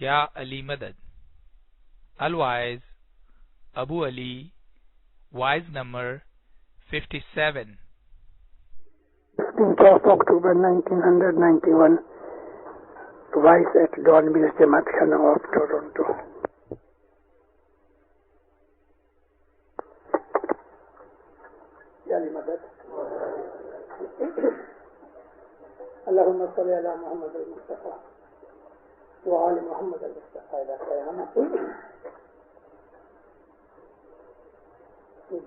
یا علی مدد. Otherwise, Abu Ali, wise number 57. 15th of October 1991, Vice at Don Mills Jamaat Khana of Toronto. Ya Ali Madad. Allahumma salli ala Muhammad al-Mustafa wa ali Muhammad al-Mustafa ila qiyamah.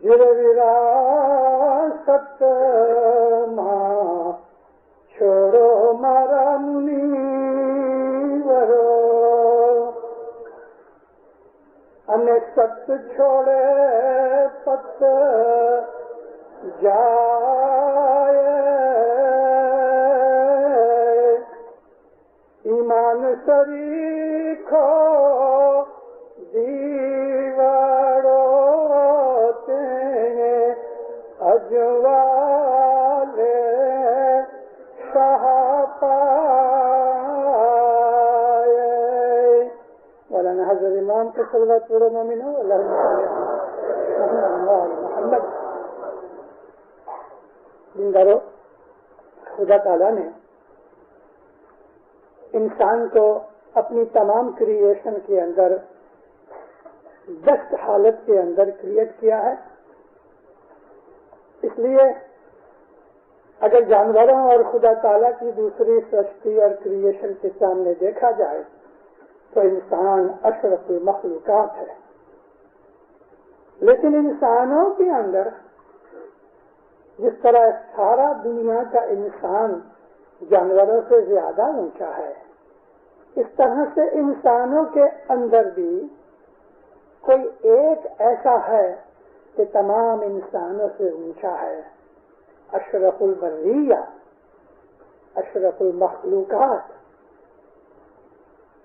جر وراثت ماں چھوڑو مارا منیورو ان ست چھوڑے پت جائے ایمان شریکو اجوالے شاہ پائے مولانا حضرت امام کے صلوات پڑھو مومنو اللہم صلی محمد. دیندارو، خدا تعالیٰ نے انسان کو اپنی تمام کریشن کے اندر بیسٹ حالت کے اندر کریٹ کیا ہے. اس لیے اگر جانوروں اور خدا تعالیٰ کی دوسری سرشتی اور کریشن کے سامنے دیکھا جائے تو انسان اشرف المخلوقات ہے. لیکن انسانوں کے اندر جس طرح سارا دنیا کا انسان جانوروں سے زیادہ اونچا ہے، اس طرح سے انسانوں کے اندر بھی کوئی ایک ایسا ہے کہ تمام انسانوں سے اونچا ہے، اشرف البریہ، اشرف المخلوقات.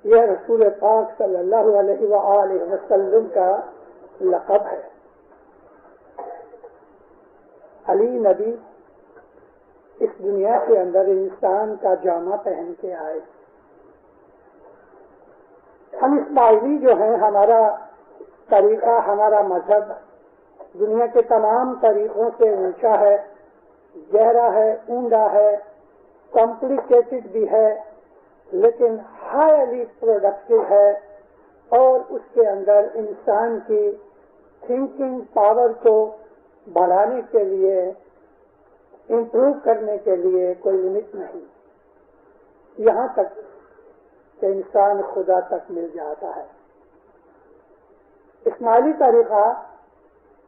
یہ رسول پاک صلی اللہ علیہ وآلہ وسلم کا لقب ہے. علی نبی اس دنیا کے اندر انسان کا جامہ پہن کے آئے. ہم اسماعیلی جو ہیں، ہمارا طریقہ، ہمارا مذہب دنیا کے تمام طریقوں سے اونچا ہے، گہرا ہے، اونڈا ہے، کمپلیکیٹڈ بھی ہے، لیکن ہائیلی پروڈکٹیو ہے، اور اس کے اندر انسان کی تھنکنگ پاور کو بڑھانے کے لیے، امپروو کرنے کے لیے کوئی لمٹ نہیں، یہاں تک کہ انسان خدا تک مل جاتا ہے. اسماعیلی طریقہ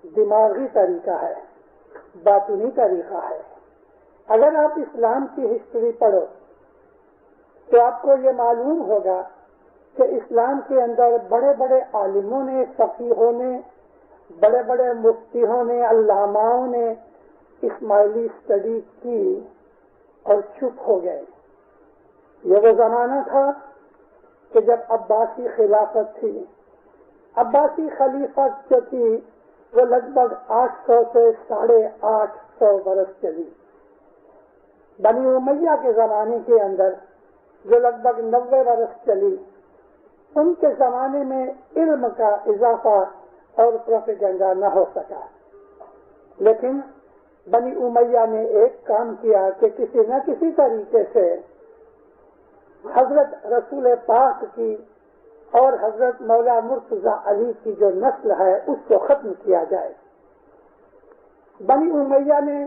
دماغی طریقہ ہے، باطنی طریقہ ہے. اگر آپ اسلام کی ہسٹری پڑھو تو آپ کو یہ معلوم ہوگا کہ اسلام کے اندر بڑے بڑے عالموں نے، فقیہوں نے، بڑے بڑے مفتیوں نے، علاماؤں نے اسماعیلی اسٹڈی کی اور چپ ہو گئے. یہ وہ زمانہ تھا کہ جب عباسی خلافت تھی. عباسی خلیفت جو تھی وہ لگ بھگ 800 سے 850 برس چلی. بنی امیہ کے زمانے کے اندر جو لگ بھگ 90 برس چلی، ان کے زمانے میں علم کا اضافہ اور پروپیگنڈا نہ ہو سکا. لیکن بنی امیہ نے ایک کام کیا کہ کسی نہ کسی طریقے سے حضرت رسول پاک کی اور حضرت مولا مرتضی علی کی جو نسل ہے اس کو ختم کیا جائے. بنی امیہ نے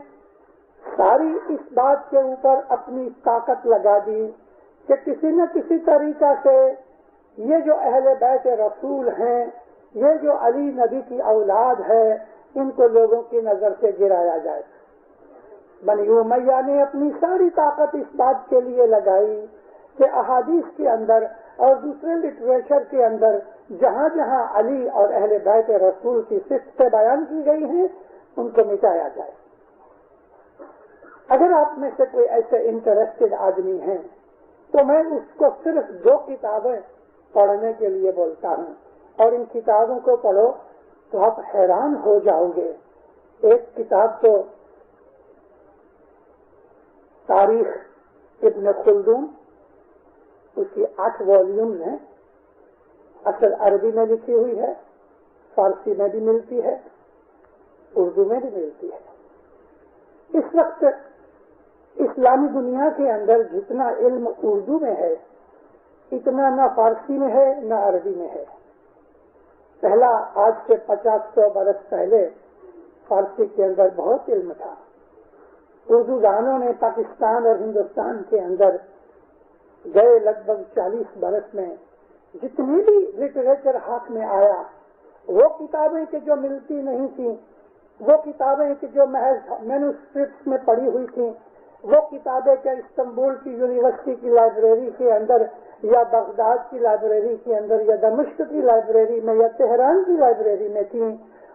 ساری اس بات کے اوپر اپنی طاقت لگا دی کہ کسی نہ کسی طریقہ سے یہ جو اہل بیت رسول ہیں، یہ جو علی نبی کی اولاد ہے، ان کو لوگوں کی نظر سے گرایا جائے. بنی امیہ نے اپنی ساری طاقت اس بات کے لیے لگائی کہ احادیث کے اندر اور دوسرے لٹریچر کے اندر جہاں جہاں علی اور اہل بیت رسول کی صفتیں بیان کی گئی ہیں ان کو مٹایا جائے. اگر آپ میں سے کوئی ایسے انٹرسٹڈ آدمی ہیں تو میں اس کو صرف 2 کتابیں پڑھنے کے لیے بولتا ہوں، اور ان کتابوں کو پڑھو تو آپ حیران ہو جاؤ گے. ایک کتاب تو تاریخ ابن خلدون، اس کی 8 والیوم ہیں، اصل عربی میں لکھی ہوئی ہے، فارسی میں بھی ملتی ہے، اردو میں بھی ملتی ہے۔ اس وقت اسلامی دنیا کے اندر جتنا علم اردو میں ہے اتنا نہ فارسی میں ہے نہ عربی میں ہے۔ پہلا آج سے 50-100 برس پہلے فارسی کے اندر بہت علم تھا۔ اردو دانوں نے پاکستان اور ہندوستان کے اندر گئے لگ بھگ 40 برس میں جتنی بھی لٹریچر ہاتھ میں آیا، وہ کتابیں کہ جو ملتی نہیں تھیں، وہ کتابیں کہ جو محض مینوسکرپٹس میں پڑھی ہوئی تھیں، وہ کتابیں کہ استنبول کی یونیورسٹی کی لائبریری کے اندر یا بغداد کی لائبریری کے اندر یا دمشق کی لائبریری میں یا تہران کی لائبریری میں تھیں،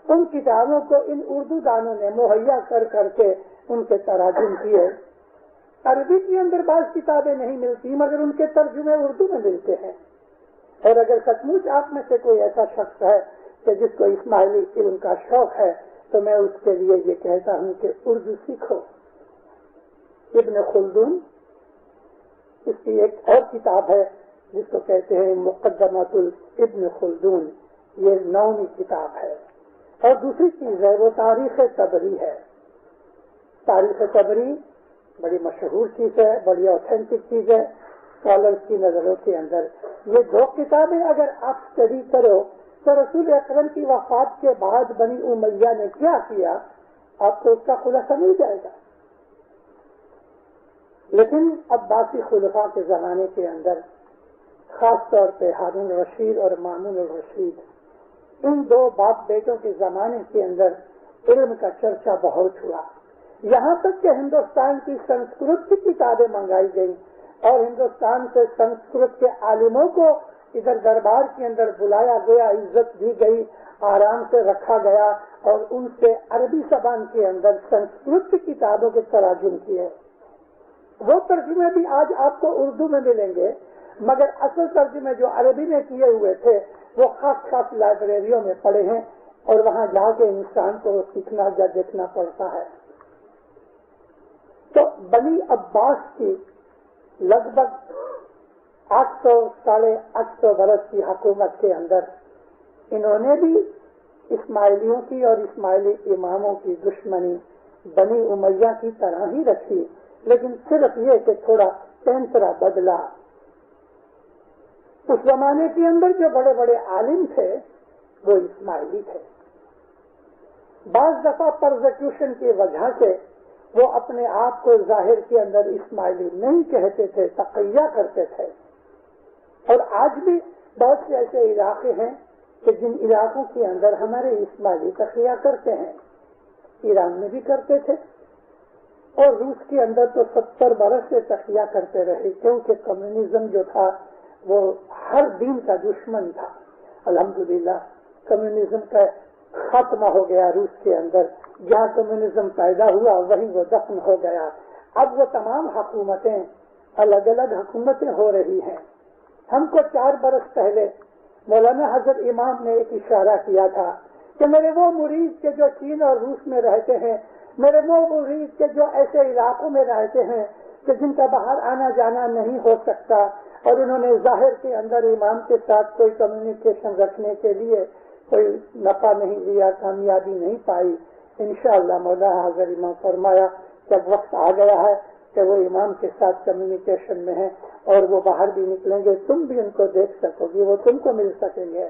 ان کتابوں کو ان اردو دانوں نے مہیا کر کے ان کے تراجم کیے۔ عربی کے اندر بعض کتابیں نہیں ملتی مگر ان کے ترجمے اردو میں ملتے ہیں۔ اور اگر سچ مچ آپ میں سے کوئی ایسا شخص ہے کہ جس کو اسماعیلی علم کا شوق ہے تو میں اس کے لیے یہ کہتا ہوں کہ اردو سیکھو۔ ابن خلدون، اس کی ایک اور کتاب ہے جس کو کہتے ہیں مقدمۃ ابن خلدون، یہ 9ویں کتاب ہے۔ اور دوسری چیز ہے وہ تاریخ طبری ہے۔ تاریخ طبری بڑی مشہور چیز ہے، بڑی اوتھینٹک چیز ہے اسکالرز کی نظروں کے اندر۔ یہ 2 کتابیں اگر آپ اسٹڈی کرو تو رسول اکرم کی وفات کے بعد بنی امیہ نے کیا کیا آپ کو اس کا خلاصہ مل جائے گا۔ لیکن عباسی خلفاء کے زمانے کے اندر خاص طور پہ ہارون الرشید اور مامون الرشید، ان 2 باپ بیٹوں کے زمانے کے اندر علم کا چرچا بہت ہوا، یہاں تک کہ ہندوستان کی سنسکرت کی کتابیں منگائی گئی اور ہندوستان سے سنسکرت کے عالموں کو ادھر دربار کے اندر بلایا گیا، عزت دی گئی، آرام سے رکھا گیا اور ان سے عربی زبان کے اندر سنسکرت کی کتابوں کے تراجم کیے۔ وہ ترجمے بھی آج آپ کو اردو میں ملیں گے مگر اصل ترجمے جو عربی میں کیے ہوئے تھے وہ خاص لائبریریوں میں پڑے ہیں اور وہاں جا کے انسان کو سیکھنا یا دیکھنا پڑتا ہے۔ تو بنی عباس کی لگ بھگ 800-850 برس کی حکومت کے اندر انہوں نے بھی اسماعیلیوں کی اور اسماعیلی اماموں کی دشمنی بنی امیہ کی طرح ہی رکھی، لیکن صرف یہ کہ تھوڑا پینترا بدلا۔ اس زمانے کے اندر جو بڑے بڑے عالم تھے وہ اسماعیلی تھے۔ بعض دفعہ پرزیکیوشن کی وجہ سے وہ اپنے آپ کو ظاہر کے اندر اسماعیلی نہیں کہتے تھے، تقیہ کرتے تھے۔ اور آج بھی بہت سے ایسے علاقے ہیں کہ جن علاقوں کے اندر ہمارے اسماعیلی تقیہ کرتے ہیں، ایران میں بھی کرتے تھے اور روس کے اندر تو 70 برس سے تقیہ کرتے رہے، کیونکہ کمیونزم جو تھا وہ ہر دین کا دشمن تھا۔ الحمدللہ کمیونزم کا ختمہ ہو گیا روس کے اندر، جہاں کمیونزم پیدا ہوا وہیں وہ دفن ہو گیا۔ اب وہ تمام حکومتیں الگ الگ حکومتیں ہو رہی ہیں۔ ہم کو 4 برس پہلے مولانا حضرت امام نے ایک اشارہ کیا تھا کہ میرے وہ مرید کے جو چین اور روس میں رہتے ہیں، میرے وہ مرید کے جو ایسے علاقوں میں رہتے ہیں کہ جن کا باہر آنا جانا نہیں ہو سکتا اور انہوں نے ظاہر کے اندر امام کے ساتھ کوئی کمیونیکیشن رکھنے کے لیے کوئی نفع نہیں لیا، کامیابی نہیں پائی، انشاءاللہ مولانا حضرت امام فرمایا جب وقت آ گیا ہے کہ وہ امام کے ساتھ کمیونیکیشن میں ہیں اور وہ باہر بھی نکلیں گے، تم بھی ان کو دیکھ سکو گی، وہ تم کو مل سکیں گے۔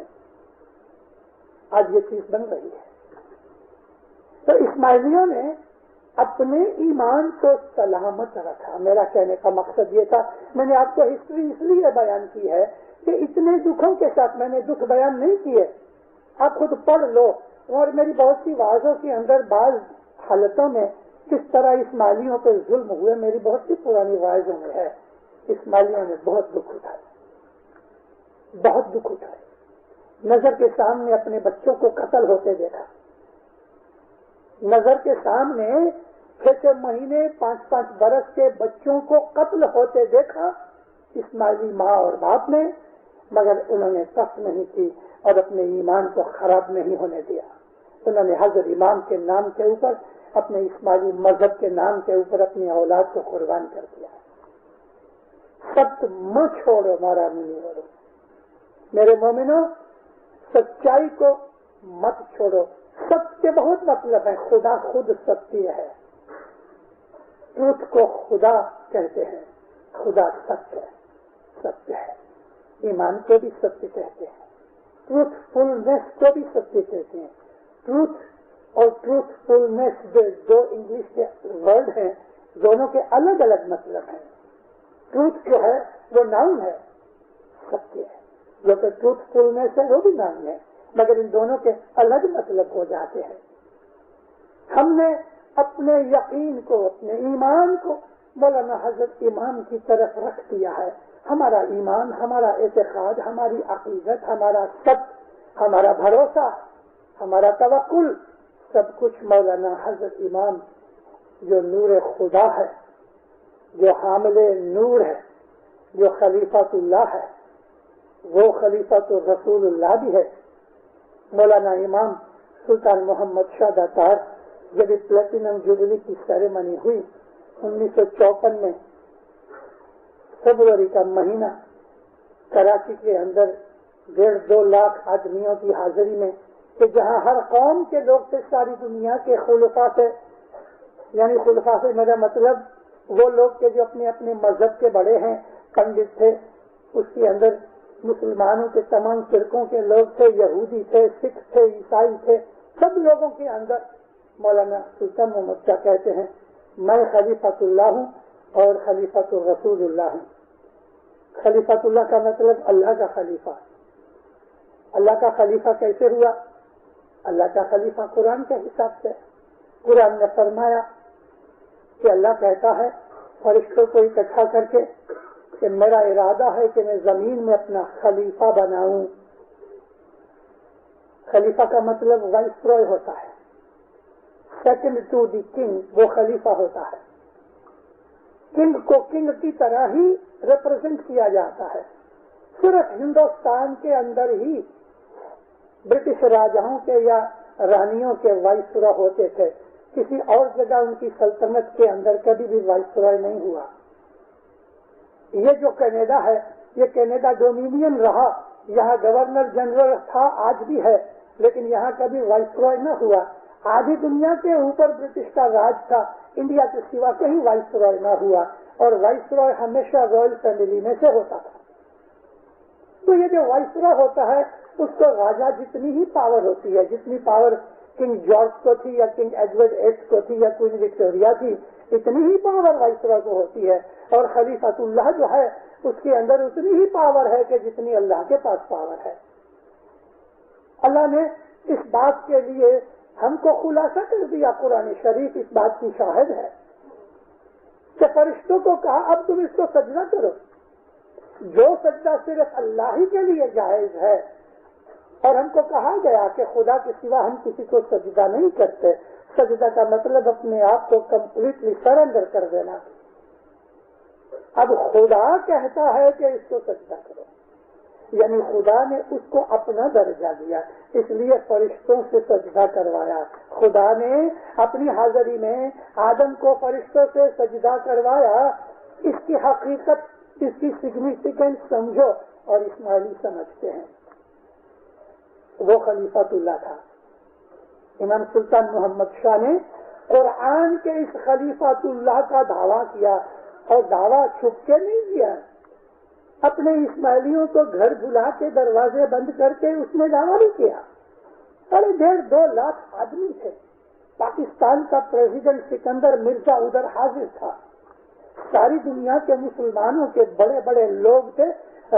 آج یہ چیز بن رہی ہے۔ تو اسماعیلیوں نے اپنے ایمان کو سلامت رکھا۔ میرا کہنے کا مقصد یہ تھا، میں نے آپ کو ہسٹری اس لیے بیان کی ہے کہ اتنے دکھوں کے ساتھ میں نے دکھ بیان نہیں کیے، آپ خود پڑھ لو۔ اور میری بہت سی وعظوں کے اندر بعض حالتوں میں کس طرح اسماعیلیوں پہ ظلم ہوئے میری بہت سی پرانی وعظوں میں ہے۔ اسماعیلیوں نے بہت دکھ اٹھائے، بہت دکھ اٹھائے، نظر کے سامنے اپنے بچوں کو قتل ہوتے دیکھا، نظر کے سامنے 6 مہینے 5 برس کے بچوں کو قتل ہوتے دیکھا اسماعیلی ماں اور باپ نے، مگر انہوں نے سخت نہیں کی اور اپنے ایمان کو خراب نہیں ہونے دیا۔ انہوں نے حضرت امام کے نام کے اوپر، اپنے اسماعیلی مذہب کے نام کے اوپر اپنی اولاد کو قربان کر دیا۔ سب ماں چھوڑو مارا نہیں ہو، میرے مومنوں، سچائی کو مت چھوڑو. سچ کے بہت مطلب ہے. خدا خود ستیہ ہے. ٹروتھ کو خدا کہتے ہیں. خدا سچ ہے، ستیہ ہے. ایمان کو بھی ستیہ کہتے ہیں. ٹروتھ فلنس کو بھی ستیہ کہتے ہیں. ٹروتھ اور ٹروتھ فلنس دو انگلش کے ورڈ ہیں، دونوں کے الگ الگ مطلب ہیں. ٹروتھ جو ہے وہ ناؤن ہے، ستیہ ہے. جو کہ ٹروتھ فلنس ہے وہ بھی ناؤن ہے، مگر ان دونوں کے الگ مطلب ہو جاتے ہیں. ہم نے اپنے یقین کو، اپنے ایمان کو مولانا حضرت امام کی طرف رکھ دیا ہے. ہمارا ایمان، ہمارا اعتقاد، ہماری عقیدت، ہمارا سچ، ہمارا بھروسہ، ہمارا توکل، سب کچھ مولانا حضرت امام جو نور خدا ہے، جو حامل نور ہے، جو خلیفۃ اللہ ہے، وہ خلیفۃ رسول اللہ بھی ہے. مولانا امام سلطان محمد شاہ داتار جب پلیٹینم جوبلی کی سیریمنی ہوئی 1954 میں، فروری کا مہینہ، کراچی کے اندر 1.5-2 لاکھ آدمیوں کی حاضری میں، کہ جہاں ہر قوم کے لوگ تھے، ساری دنیا کے خلفاء سے، یعنی خلفاء سے میرا مطلب وہ لوگ کے جو اپنے اپنے مذہب کے بڑے ہیں، پنڈت تھے. اس کے اندر مسلمانوں کے تمام فرقوں کے لوگ تھے، یہودی تھے، سکھ تھے، عیسائی تھے. سب لوگوں کے اندر مولانا سلطان محمد شاہ کہتے ہیں میں خلیفۃ اللہ ہوں اور خلیفۃ الرسول اللہ ہوں. خلیفۃ اللہ کا مطلب اللہ کا خلیفہ. اللہ کا خلیفہ کیسے ہوا؟ اللہ کا خلیفہ قرآن کے حساب سے. قرآن نے فرمایا کہ اللہ کہتا ہے فرشتوں کو اکٹھا کر کے کہ میرا ارادہ ہے کہ میں زمین میں اپنا خلیفہ بناؤں. خلیفہ کا مطلب وائس رائے ہوتا ہے، سیکنڈ ٹو دی کنگ، وہ خلیفہ ہوتا ہے. کنگ کو کنگ کی طرح ہی ریپرزینٹ کیا جاتا ہے. صرف ہندوستان کے اندر ہی برٹش راجاؤں کے یا رانیوں کے وائس رائے ہوتے تھے. کسی اور جگہ ان کی سلطنت کے اندر کبھی بھی وائس رائے نہیں ہوا. یہ جو کینیڈا ہے، یہ کینیڈا ڈومینین رہا، یہاں گورنر جنرل تھا، آج بھی ہے، لیکن یہاں کبھی وائس رائے نہ ہوا. آدھی دنیا کے اوپر برٹش کا راج تھا، انڈیا کے سوا کہیں وائس رائے نہ ہوا، اور وائس رائے ہمیشہ رائل فیملی میں سے ہوتا تھا. تو یہ جو وائس رائے ہوتا ہے اس کو راجا جتنی ہی پاور ہوتی ہے، جتنی پاور کنگ جارج کو تھی یا کنگ ایڈورڈ 8 کو تھی یا کوئین وکٹوریا تھی، اتنی ہی پاور وائس رائے کو ہوتی ہے. اور خلیفۃ اللہ جو ہے اس کے اندر اتنی ہی پاور ہے کہ جتنی اللہ کے پاس پاور ہے. اللہ نے اس بات کے لیے ہم کو خلاصہ کر دیا. قرآن شریف اس بات کی شاہد ہے کہ فرشتوں کو کہا اب تم اس کو سجدہ کرو. جو سجدہ صرف اللہ ہی کے لیے جائز ہے، اور ہم کو کہا گیا کہ خدا کے سوا ہم کسی کو سجدہ نہیں کرتے. سجدہ کا مطلب اپنے آپ کو کمپلیٹلی سرنڈر کر دینا. اب خدا کہتا ہے کہ اس کو سجدہ کرو، یعنی خدا نے اس کو اپنا درجہ دیا، اس لیے فرشتوں سے سجدہ کروایا. خدا نے اپنی حاضری میں آدم کو فرشتوں سے سجدہ کروایا. اس کی حقیقت، اس کی سگنیفیکینس سمجھو، اور اسماعیلی سمجھتے ہیں. وہ خلیفۃ اللہ تھا. امام سلطان محمد شاہ نے قرآن کے اس خلیفۃ اللہ کا دعویٰ کیا، اور دعویٰ چھپ کے نہیں کیا. اپنے اسماعیلیوں کو گھر بلا کے دروازے بند کر کے اس نے دعویٰ بھی کیا. 1.5-2 لاکھ آدمی تھے. پاکستان کا پریزیڈنٹ سکندر مرزا ادھر حاضر تھا. ساری دنیا کے مسلمانوں کے بڑے بڑے لوگ تھے،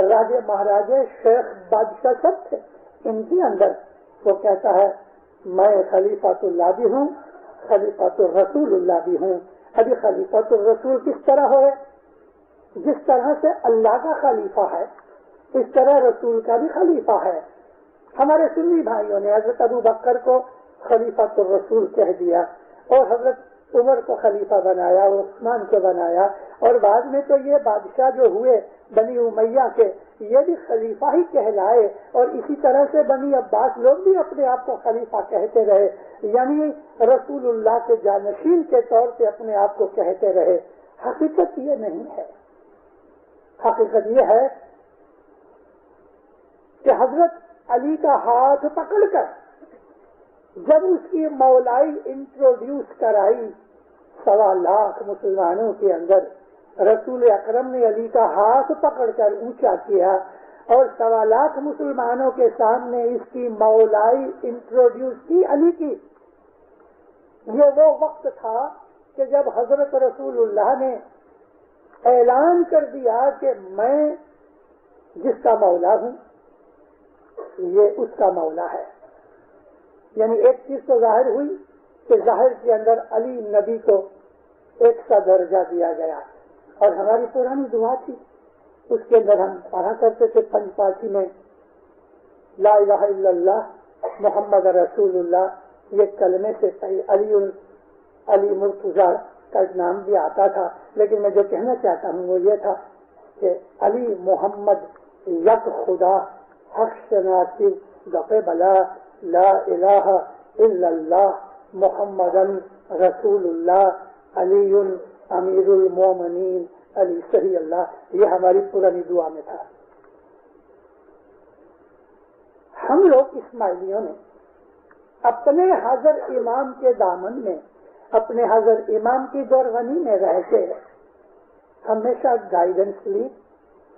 راجے مہاراجے، شیخ، بادشاہ سب تھے. ان کے اندر وہ کہتا ہے میں خلیفۃ اللہ بھی ہوں، خلیفۃ الرسول اللہ بھی ہوں. ابھی خلیفۃ الرسول کس طرح ہوئے؟ جس طرح سے اللہ کا خلیفہ ہے اس طرح رسول کا بھی خلیفہ ہے. ہمارے سنی بھائیوں نے حضرت ابو بکر کو خلیفۃ الرسول کہہ دیا، اور حضرت عمر کو خلیفہ بنایا، اور عثمان کو بنایا، اور بعد میں تو یہ بادشاہ جو ہوئے بنی امیہ کے، یہ بھی خلیفہ ہی کہلائے. اور اسی طرح سے بنی عباس لوگ بھی اپنے آپ کو خلیفہ کہتے رہے، یعنی رسول اللہ کے جانشین کے طور سے اپنے آپ کو کہتے رہے. حقیقت یہ نہیں ہے. حقیقت یہ ہے کہ کہ حضرت علی کا ہاتھ پکڑ کر جب اس کی مولائی انٹروڈیوس کرائی 1.25 لاکھ مسلمانوں کے اندر، رسول اکرم نے علی کا ہاتھ پکڑ کر اونچا کیا اور 1.25 لاکھ مسلمانوں کے سامنے اس کی مولائی انٹروڈیوس کی علی کی۔ یہ وہ وقت تھا کہ جب حضرت رسول اللہ نے اعلان کر دیا کہ میں جس کا مولا ہوں یہ اس کا مولا ہے۔ یعنی ایک چیز تو ظاہر ہوئی کہ ظاہر کے اندر علی نبی کو ایک سا درجہ دیا گیا، اور ہماری پرانی دعا تھی اس کے اندر ہم پڑھا کرتے تھے پنج پاکی میں لا الہ الا اللہ محمد رسول اللہ، یہ کلمے سے علی مرتضیٰ کا ایک نام بھی آتا تھا، لیکن میں جو کہنا چاہتا ہوں وہ یہ تھا کہ علی محمد یک خدا حق شناسی دفع بلا لا الہ الا اللہ محمد رسول اللہ علی امیر المومنین علی صحیح اللہ، یہ ہماری پرانی دعا میں تھا۔ ہم لوگ اسماعیلیوں نے اپنے حضر امام کے دامن میں، اپنے حضر امام کی دورغنی میں رہ کے ہمیشہ گائیڈنس لی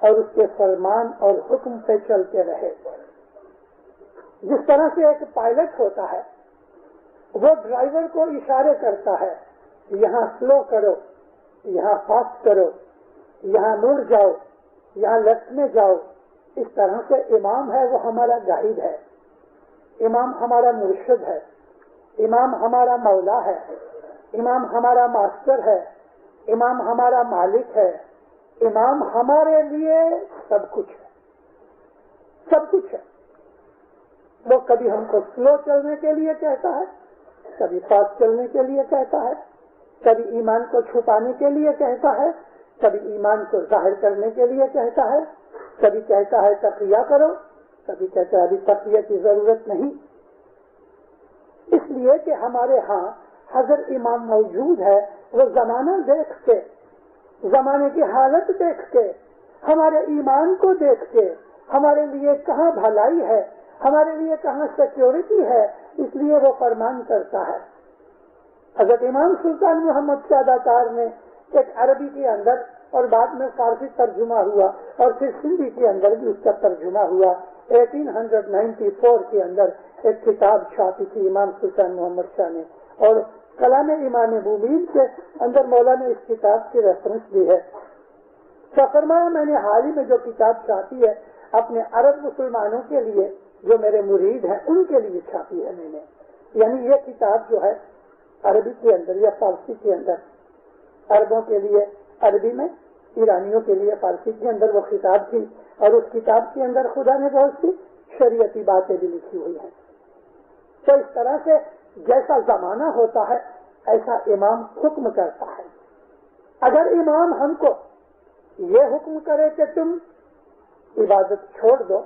اور اس کے فرمان اور حکم پہ چلتے رہے۔ جس طرح سے ایک پائلٹ ہوتا ہے وہ ڈرائیور کو اشارے کرتا ہے، یہاں سلو کرو، یہاں فاسٹ کرو، یہاں مڑ جاؤ، یہاں لیفٹ میں جاؤ، اس طرح سے امام ہے وہ ہمارا گائیڈ ہے، امام ہمارا مرشد ہے، امام ہمارا مولا ہے، امام ہمارا ماسٹر ہے، امام ہمارا مالک ہے، امام ہمارے لیے سب کچھ ہے، سب کچھ ہے۔ وہ کبھی ہم کو سلو چلنے کے لیے کہتا ہے، کبھی فاسٹ چلنے کے لیے کہتا ہے، کبھی ایمان کو چھپانے کے لیے کہتا ہے، کبھی ایمان کو ظاہر کرنے کے لیے کہتا ہے، کبھی کہتا ہے تقیہ کرو، کبھی کہتا ہے ابھی تقیہ کی ضرورت نہیں۔ اس لیے کہ ہمارے ہاں حضرت امام موجود ہے، وہ زمانہ دیکھ کے، زمانے کی حالت دیکھ کے، ہمارے ایمان کو دیکھ کے، ہمارے لیے کہاں بھلائی ہے، ہمارے لیے کہاں سیکیورٹی ہے، اس لیے وہ فرمان کرتا ہے۔ حضرت امام سلطان محمد شاہ تار نے ایک عربی کے اندر اور بعد میں فارسی ترجمہ ہوا اور پھر سندھی کے اندر بھی اس کا ترجمہ ہوا، 1894 کے اندر ایک کتاب چھاپی تھی امام سلطان محمد شاہ نے، اور کلام امام مبین کے اندر مولا نے اس کتاب کی ریفرنس دی ہے۔ فرمایا میں نے حال ہی میں جو کتاب چھاپی ہے اپنے عرب مسلمانوں کے لیے جو میرے مرید ہیں ان کے لیے چھاپی ہے میں نے، یعنی یہ کتاب جو ہے عربی کے اندر یا فارسی کے اندر، عربوں کے لیے عربی میں، ایرانیوں کے لیے فارسی کے اندر وہ کتاب تھی، اور اس کتاب کے اندر خدا نے بہت سی شریعتی باتیں بھی لکھی ہوئی ہیں۔ تو اس طرح سے جیسا زمانہ ہوتا ہے ایسا امام حکم کرتا ہے۔ اگر امام ہم کو یہ حکم کرے کہ تم عبادت چھوڑ دو،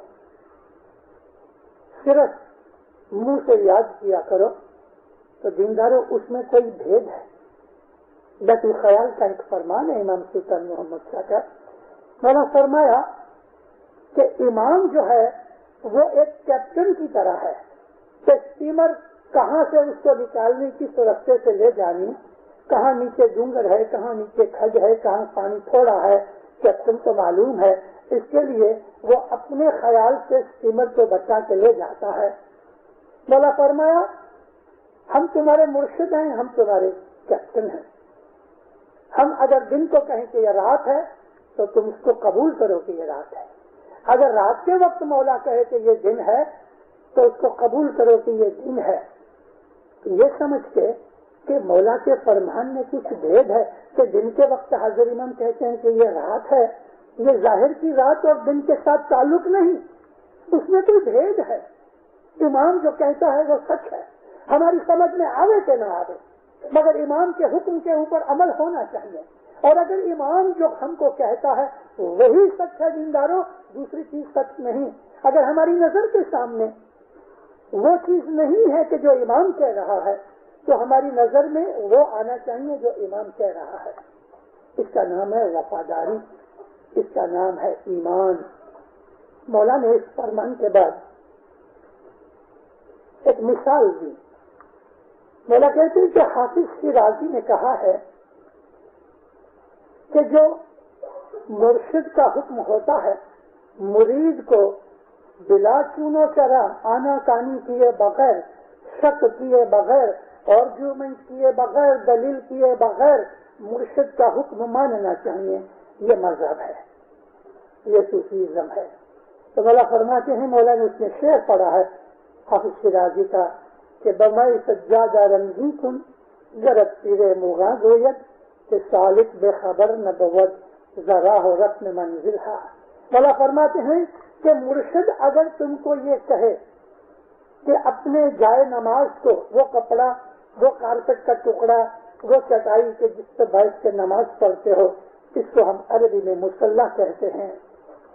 صرف منہ سے یاد کیا کرو، تو دینداروں اس میں کوئی بھید ہے۔ بیت الخیال کا ایک فرمان ہے امام سلطان محمد شاہ کا، میں نے فرمایا کہ امام جو ہے وہ ایک کیپٹن کی طرح ہے کہ اسٹیمر کہاں سے اس کو نکالنے کی رستے سے لے جانی، کہاں نیچے ڈونگر ہے، کہاں نیچے کھج ہے، کہاں پانی تھوڑا ہے، کیپٹن کو معلوم ہے، اس کے لیے وہ اپنے خیال سے اسٹیمر کو بچا کے لے جاتا ہے۔ مولا فرمایا ہم تمہارے مرشد ہیں، ہم تمہارے کیپٹن ہیں، ہم اگر دن کو کہیں کہ یہ رات ہے تو تم اس کو قبول کرو کہ یہ رات ہے، اگر رات کے وقت مولا کہے کہ یہ دن ہے تو اس کو قبول کرو کہ یہ دن ہے۔ یہ سمجھ کے کہ مولا کے فرمان میں کچھ بھید ہے کہ دن کے وقت حضرت امام کہتے ہیں کہ یہ رات ہے، یہ ظاہر کی رات اور دن کے ساتھ تعلق نہیں، اس میں کوئی بھید ہے۔ امام جو کہتا ہے وہ سچ ہے، ہماری سمجھ میں آوے کہ نہ آوے، مگر امام کے حکم کے اوپر عمل ہونا چاہیے، اور اگر امام جو ہم کو کہتا ہے وہی سچ ہے دینداروں، دوسری چیز سچ نہیں۔ اگر ہماری نظر کے سامنے وہ چیز نہیں ہے کہ جو امام کہہ رہا ہے تو ہماری نظر میں وہ آنا چاہیے جو امام کہہ رہا ہے۔ اس کا نام ہے وفاداری، اس کا نام ہے ایمان۔ مولا نے اس فرمان کے بعد ایک مثال دی. مولا کہتے ہیں کہ حافظ شیرازی نے کہا ہے کہ جو مرشد کا حکم ہوتا ہے مرید کو بلا چونو چرا آنا کانی کیے بغیر، شک کیے بغیر، آرگیومنٹ کیے بغیر، دلیل کیے بغیر مرشد کا حکم ماننا چاہیے. یہ مذہب ہے، یہ صوفیزم ہے. تو مولا فرماتے ہیں، مولا نے اس میں شعر پڑھا ہے حافظ شیرازی کا کہ بمائی سجادہ رنگی کن غرت تیرے مغاں گوید کہ سالک بے خبر نہ بود ذرا ہو رسم منزل ہے. مولا فرماتے ہیں کہ مرشد اگر تم کو یہ کہے کہ اپنے جائے نماز کو، وہ کپڑا، وہ کارپیٹ کا ٹکڑا، وہ چٹائی کے جس پہ بیٹھ کے نماز پڑھتے ہو، اس کو ہم عربی میں مصلی کہتے ہیں،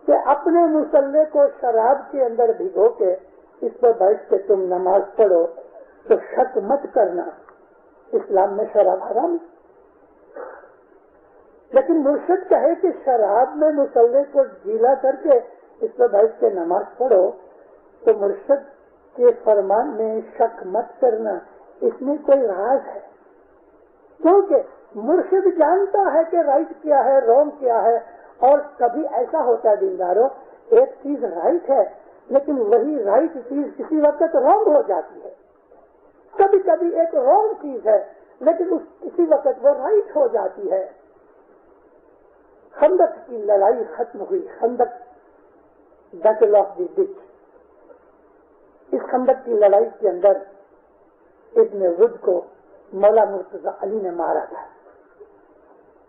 کہ اپنے مصلی کو شراب کے اندر بھگو کے اس پر بیٹھ کے تم نماز پڑھو تو شک مت کرنا اسلام میں شراب حرام. لیکن مرشد کہے کہ شراب میں مصلی کو گیلا کر کے اس پر بیٹھ کے نماز پڑھو تو مرشد کے فرمان میں شک مت کرنا. اس میں کوئی راز ہے، کیونکہ مرشد جانتا ہے کہ رائٹ کیا ہے، رونگ کیا ہے. اور کبھی ایسا ہوتا ہے دینداروں، ایک چیز رائٹ ہے لیکن وہی رائٹ چیز کسی وقت رونگ ہو جاتی ہے. کبھی کبھی ایک رونگ چیز ہے لیکن کسی وقت وہ رائٹ ہو جاتی ہے. خندق کی لڑائی ختم ہوئی، خندق بیٹل آف دی ڈچ. اس خندق کی لڑائی کے اندر ابن ود کو مولا مرتضی علی نے مارا تھا.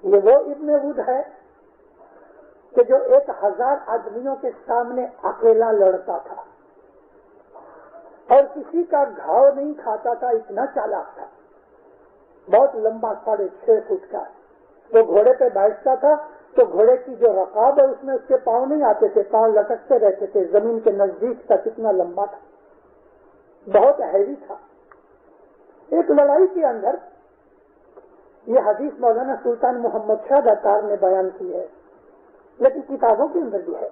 یہ وہ ابن ود ہے کہ جو 1000 آدمیوں کے سامنے اکیلا لڑتا تھا اور کسی کا گھاؤ نہیں کھاتا تھا، اتنا چالاک تھا. بہت لمبا 6.5 فٹ کا. وہ گھوڑے پہ بیٹھتا تھا تو گھوڑے کی جو رکاب ہے اس میں اس کے پاؤں نہیں آتے تھے، پاؤں لٹکتے رہتے تھے زمین کے نزدیک تک. اتنا لمبا تھا، بہت ہیوی تھا. ایک لڑائی کے اندر یہ حدیث مولانا سلطان محمد شاہ عطار نے بیان کی ہے لیکن کتابوں کے اندر بھی ہے.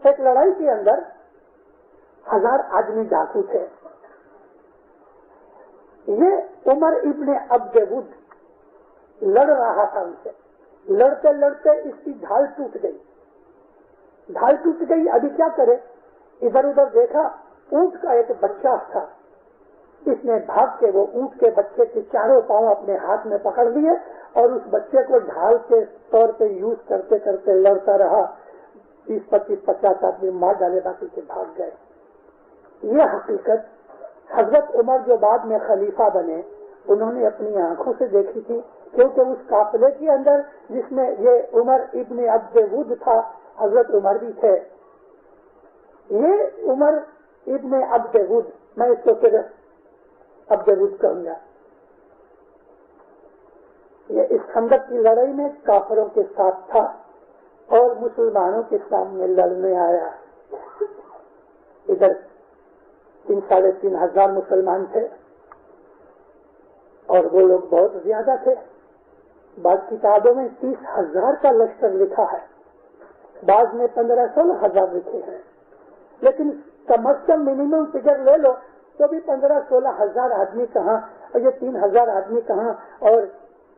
ایک لڑائی کے اندر 1000 آدمی ڈاکو تھے. یہ عمر ابن عبد ود لڑ رہا تھا ان سے. لڑتے لڑتے اس کی ڈھال ٹوٹ گئی. ڈھال ٹوٹ گئی، ابھی کیا کرے؟ ادھر ادھر دیکھا، اونٹ کا ایک بچہ تھا. اس نے بھاگ کے وہ اونٹ کے بچے کے چاروں پاؤں اپنے ہاتھ میں پکڑ لیے اور اس بچے کو ڈھال کے طور پہ یوز کرتے کرتے لڑتا رہا. 20, 25, 50 آدمی مار ڈالے، باقی سے بھاگ گئے. یہ حقیقت حضرت عمر جو بعد میں خلیفہ بنے انہوں نے اپنی آنکھوں سے دیکھی تھی، کیونکہ اس قافلے کے اندر جس میں یہ عمر ابن عبد ود تھا، حضرت عمر بھی تھے. یہ عمر ابن عبد ود، میں اس کو صرف عبد ود کہوں گا، یہ اس خندق کی لڑائی میں کافروں کے ساتھ تھا اور مسلمانوں کے سامنے لڑنے آیا. ادھر 3,500 مسلمان تھے اور وہ لوگ بہت زیادہ تھے. بعض کتابوں میں 30,000 کا لشکر لکھا ہے، بعض میں 15-16,000 لکھے ہیں. لیکن کم از کم منیمم فگر لے لو تو بھی 15-16,000 آدمی کہاں اور یہ 3,000 آدمی کہاں. اور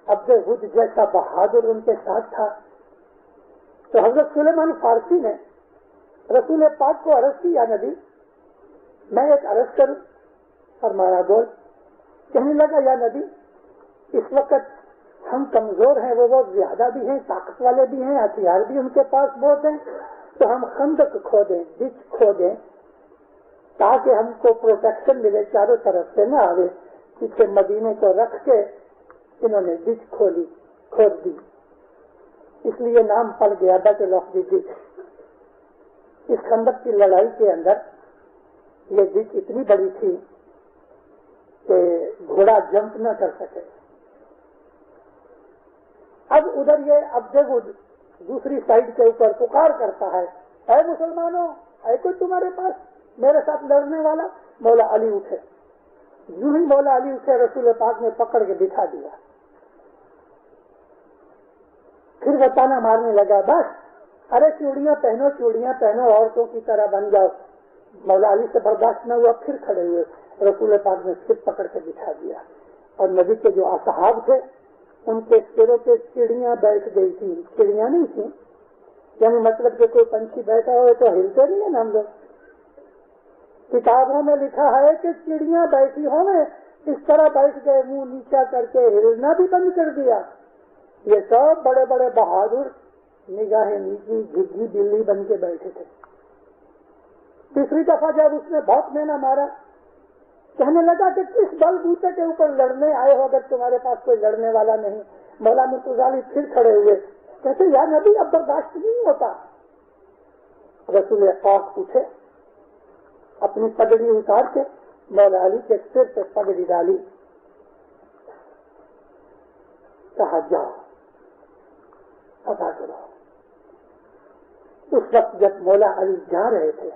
عبد ود جیسا بہادر ان کے ساتھ تھا. تو حضرت سلیمان فارسی نے رسول پاک کو عرض کی، یا نبی میں ایک عرض کروں؟ فرمایا بول. کہنے لگا یا نبی اس وقت ہم کمزور ہیں، وہ بہت زیادہ بھی ہیں، طاقت والے بھی ہیں، ہتھیار بھی ان کے پاس بہت ہیں، تو ہم خندق کھودیں، ڈچ کھودیں تاکہ ہم کو پروٹیکشن ملے، چاروں طرف سے نہ آئے. پیچھے مدینے کو رکھ کے انہوں نے ڈچ کھود دی. اس لیے نام پڑ گیا بیٹل آف دی ڈچ. اس خندق کی لڑائی کے اندر یہ ڈچ اتنی بڑی تھی کہ گھوڑا جمپ نہ کر سکے. اب ادھر یہ عبد ود دوسری سائڈ کے اوپر پکار کرتا ہے، اے مسلمانوں، ہے کوئی تمہارے پاس میرے ساتھ لڑنے والا؟ مولا علی اٹھے. یوں ہی مولا علی اٹھے، رسول پاک نے پکڑ کے دکھا دیا. پھر وہ تانا مارنے لگا، بس ارے چوڑیاں پہنو عورتوں کی طرح بن جاؤ. مولا علی سے برداشت نہ ہوا, پھر کھڑے ہوئے. رسول پاک نے سر پکڑ کے بٹھا دیا, اور نبی کے جو اصحاب تھے ان کے سروں پہ چڑیاں بیٹھ گئی تھی. چڑیاں نہیں تھی, یعنی مطلب کہ کوئی پنچھی بیٹھا ہوئے تو ہلتے نہیں ہیں نا ہم لوگ. کتابوں میں لکھا ہے کہ چڑیاں بیٹھی ہوں نے اس طرح بیٹھ گئے, منہ نیچا کر کے ہلنا بھی بند کر دیا. یہ سب بڑے بڑے بہادر نگاہیں نیچی جھگی بلی بن کے بیٹھے تھے. تیسری دفعہ جب اس نے بہت مہینہ مارا, کہنے لگا کہ کس بل بوتے کے اوپر لڑنے آئے ہو اگر تمہارے پاس کوئی لڑنے والا نہیں. مولا مرتضیٰ علی پھر کھڑے ہوئے, کہتے یا نبی اب برداشت نہیں ہوتا. رسول پاک اٹھے, اپنی پگڑی اتار کے مولا علی کے سر پہ پگڑی ڈالی, کہا جاؤ ادا کرو. اس وقت جب مولا علی جا رہے تھے,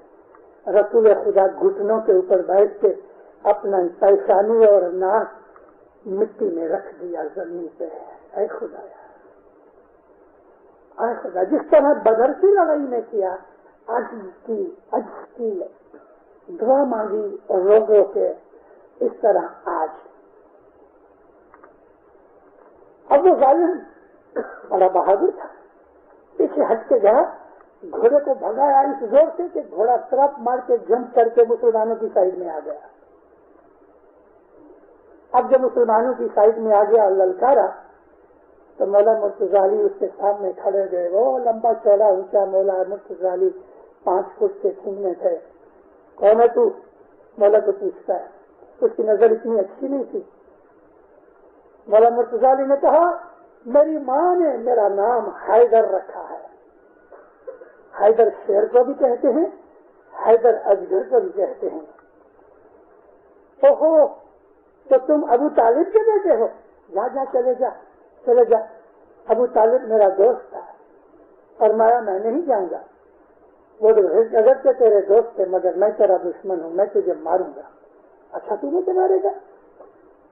رسول خدا گھٹنوں کے اوپر بیٹھ کے اپنا پیشانی اور ناک مٹی میں رکھ دیا زمین پہ. اے خدا, اے خدا, جس طرح بدر کی لڑائی میں کیا, اج کی دعا مانگی اور لوگوں کے, اس طرح آج. اب وہ ظالم بڑا بہادر تھا, پیچھے ہٹ کے گیا, گھوڑے کو بھگایا اس زور سے کہ گھوڑا طرف مار کے جمپ کر کے مسلمانوں کی سائڈ میں آ گیا. اب جب مسلمانوں کی سائڈ میں آ گیا اور للکارا, تو مولا مرتضیٰ علی اس کے سامنے کھڑے گئے. وہ لمبا چوڑا اونچا مولا مرتضیٰ علی 5 فٹ کے سنگ میں تھے. کون ہے تو؟ مولا کو پوچھتا ہے. اس کی نظر اتنی اچھی نہیں تھی. مولا مرتضیٰ علی نے کہا میری ماں نے میرا نام حیدر رکھا ہے. حیدر شیر کو بھی کہتے ہیں, حیدر اجگر کو بھی کہتے ہیں. اوہو, تو تم ابو طالب کے بیٹے ہو؟ جا چلے جا. ابو طالب میرا دوست تھا. فرمایا میں نہیں جاؤں گا. وہ اگر سے تیرے دوست تھے مگر میں تیرا دشمن ہوں, میں تجھے ماروں گا. اچھا تو مجھے مارے گا,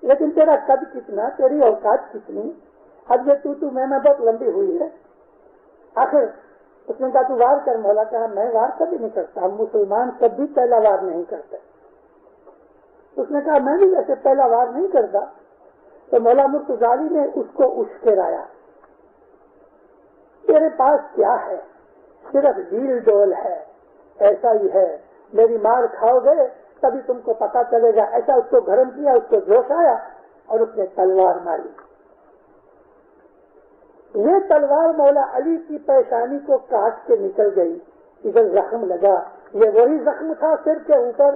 لیکن تیرا قد کتنا, تیری اوقات کتنی؟ اب یہ تو میں بہت لمبی ہوئی ہے. آخر اس نے کہا تو وار کر. مولا کہا میں وار کبھی نہیں کرتا, ہم مسلمان کبھی پہلا وار نہیں کرتے. اس نے کہا میں بھی ویسے پہلا وار نہیں کرتا. تو مولا مرتضیٰ علی نے اس کو اچکرایا, تیرے پاس کیا ہے؟ صرف ڈیل ڈول ہے, ایسا ہی ہے. میری مار کھاؤ گے تبھی تم کو پتا چلے گا. ایسا اس کو گرم کیا, اس کو جوش آیا اور اس نے تلوار ماری. یہ تلوار مولا علی کی پیشانی کو کاٹ کے نکل گئی. ادھر زخم لگا. یہ وہی زخم تھا سر کے اوپر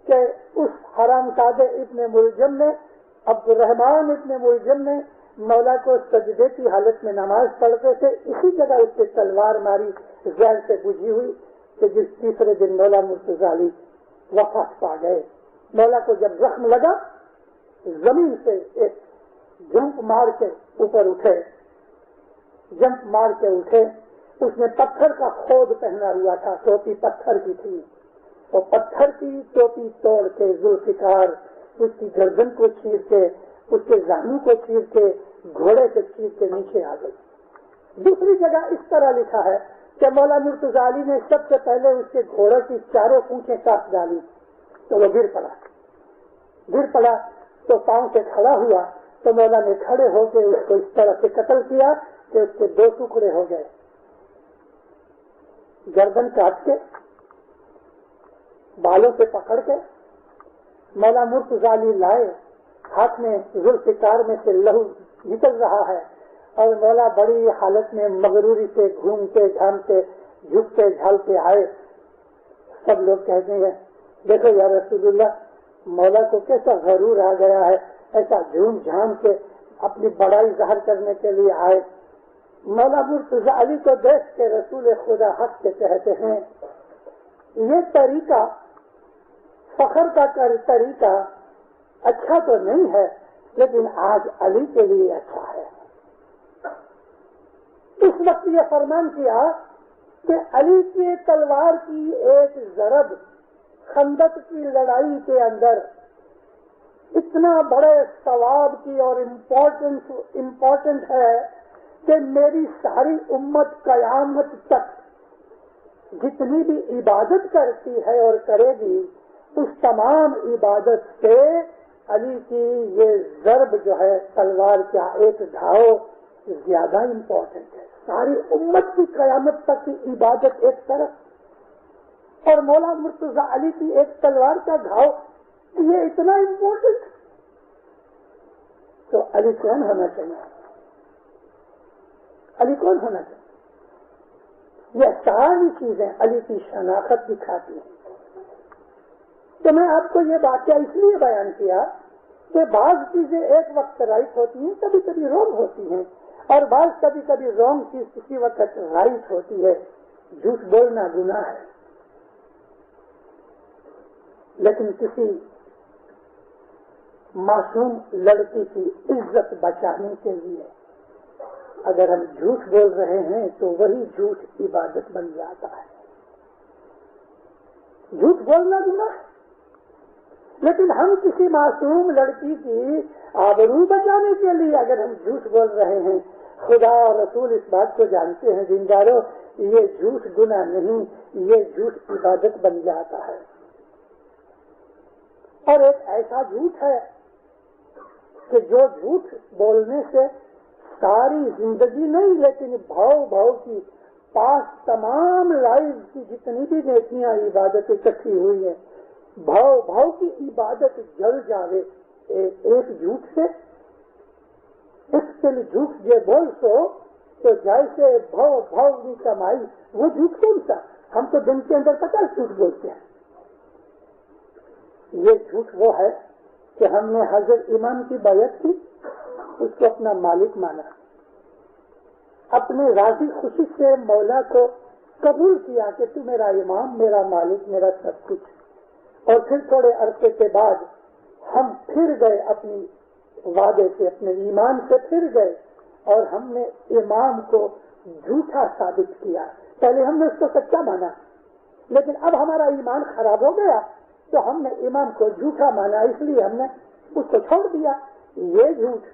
کہ اس حرام زادہ ابن ملجم نے, عبد الرحمان ابن ملجم نے مولا کو سجدے کی حالت میں نماز پڑھتے تھے, اسی جگہ اس سے تلوار ماری زہر سے بجھی ہوئی, کہ جس تیسرے دن مولا مرتضیٰ علی وفات پا گئے. مولا کو جب زخم لگا, زمین سے ایک جمپ مار کے اوپر اٹھے. اس نے پتھر کا خود پہنا ہوا تھا, ٹوپی پتھر کی تھی. وہ پتھر کی ٹوپی توڑ کے ذوالفقار اس کی گردن کو چیر کے, اس کے زانو کو چیر کے, گھوڑے سے چیر کے نیچے آ گئی. دوسری جگہ اس طرح لکھا ہے کہ مولا مرتضیٰ علی نے سب سے پہلے اس کے گھوڑے کی چاروں پونچھیں کاٹ ڈالی, تو وہ گر پڑا تو پاؤں سے کھڑا ہوا. تو مولا نے کھڑے ہو کے اس کو اس طرح سے قتل کیا کہ اس کے 2 ٹکڑے ہو گئے. گردن کاٹ کے, بالوں سے پکڑ کے مولا مرتضیٰ علی لائے. ہاتھ میں ذوالفقار میں سے لہو نکل رہا ہے, اور مولا بڑی حالت میں مغروری سے گھومتے گھامتے جھکتے جھالتے آئے. سب لوگ کہتے ہیں دیکھو یا رسول اللہ, مولا کو کیسا غرور آ گیا ہے, ایسا جھوم جھام کے اپنی بڑائی ظاہر کرنے کے لیے آئے. مولا مرتضیٰ علی کو دیکھ کے رسول خدا حق کے کہتے ہیں یہ طریقہ, فخر کا طریقہ اچھا تو نہیں ہے, لیکن آج علی کے لیے اچھا ہے. اس وقت یہ فرمان کیا کہ علی کے تلوار کی ایک ضرب خندق کی لڑائی کے اندر اتنا بڑے ثواب کی اور امپورٹنٹ ہے کہ میری ساری امت قیامت تک جتنی بھی عبادت کرتی ہے اور کرے گی اس تمام عبادت سے علی کی یہ ضرب جو ہے تلوار کا ایک گھاؤ زیادہ امپورٹنٹ ہے. ساری امت کی قیامت تک کی عبادت ایک طرف اور مولا مرتضی علی کی ایک تلوار کا گھاؤ یہ اتنا امپورٹنٹ. تو علی کون ہونا چاہیے؟ علی کون ہونا چاہیے؟ یہ ساری چیزیں علی کی شناخت دکھاتی ہیں. تو میں آپ کو یہ واقعہ اس لیے بیان کیا کہ بعض چیزیں ایک وقت رائٹ ہوتی ہیں, کبھی کبھی رونگ ہوتی ہیں, اور بعض کبھی کبھی رونگ چیز کسی وقت رائٹ ہوتی ہے. جھوٹ بولنا گناہ ہے, لیکن کسی معصوم لڑکی کی عزت بچانے کے لیے اگر ہم جھوٹ بول رہے ہیں تو وہی جھوٹ عبادت بن جاتا ہے. جھوٹ بولنا گناہ ہے, لیکن ہم کسی معصوم لڑکی کی آبرو بچانے کے لیے اگر ہم جھوٹ بول رہے ہیں, خدا اور رسول اس بات کو جانتے ہیں دینداروں, یہ جھوٹ گناہ نہیں, یہ جھوٹ عبادت بن جاتا ہے. اور ایک ایسا جھوٹ ہے کہ جو جھوٹ بولنے سے ساری زندگی نہیں لیکن بھاؤ کی پاس تمام لائف کی جتنی بھی نیکیاں عبادت اکٹھی ہوئی ہیں, بھاؤ کی عبادت جل جاوے ایک جھوٹ سے. اس کے لیے جھوٹ یہ بول سو تو جیسے بھاؤ کی کمائی, وہ جھوٹ کون سا؟ ہم تو دن کے اندر 50 جھوٹ بولتے ہیں. یہ جھوٹ وہ ہے کہ ہم نے حضرت امام کی بیعت کی, اس کو اپنا مالک مانا, اپنے راضی خوشی سے مولا کو قبول کیا کہ تو میرا امام, میرا مالک, میرا سب کچھ. اور پھر تھوڑے عرصے کے بعد ہم پھر گئے اپنی وعدے سے, اپنے ایمان سے پھر گئے اور ہم نے امام کو جھوٹا ثابت کیا. پہلے ہم نے اس کو سچا مانا, لیکن اب ہمارا ایمان خراب ہو گیا تو ہم نے امام کو جھوٹا مانا, اس لیے ہم نے اس کو چھوڑ دیا. یہ جھوٹ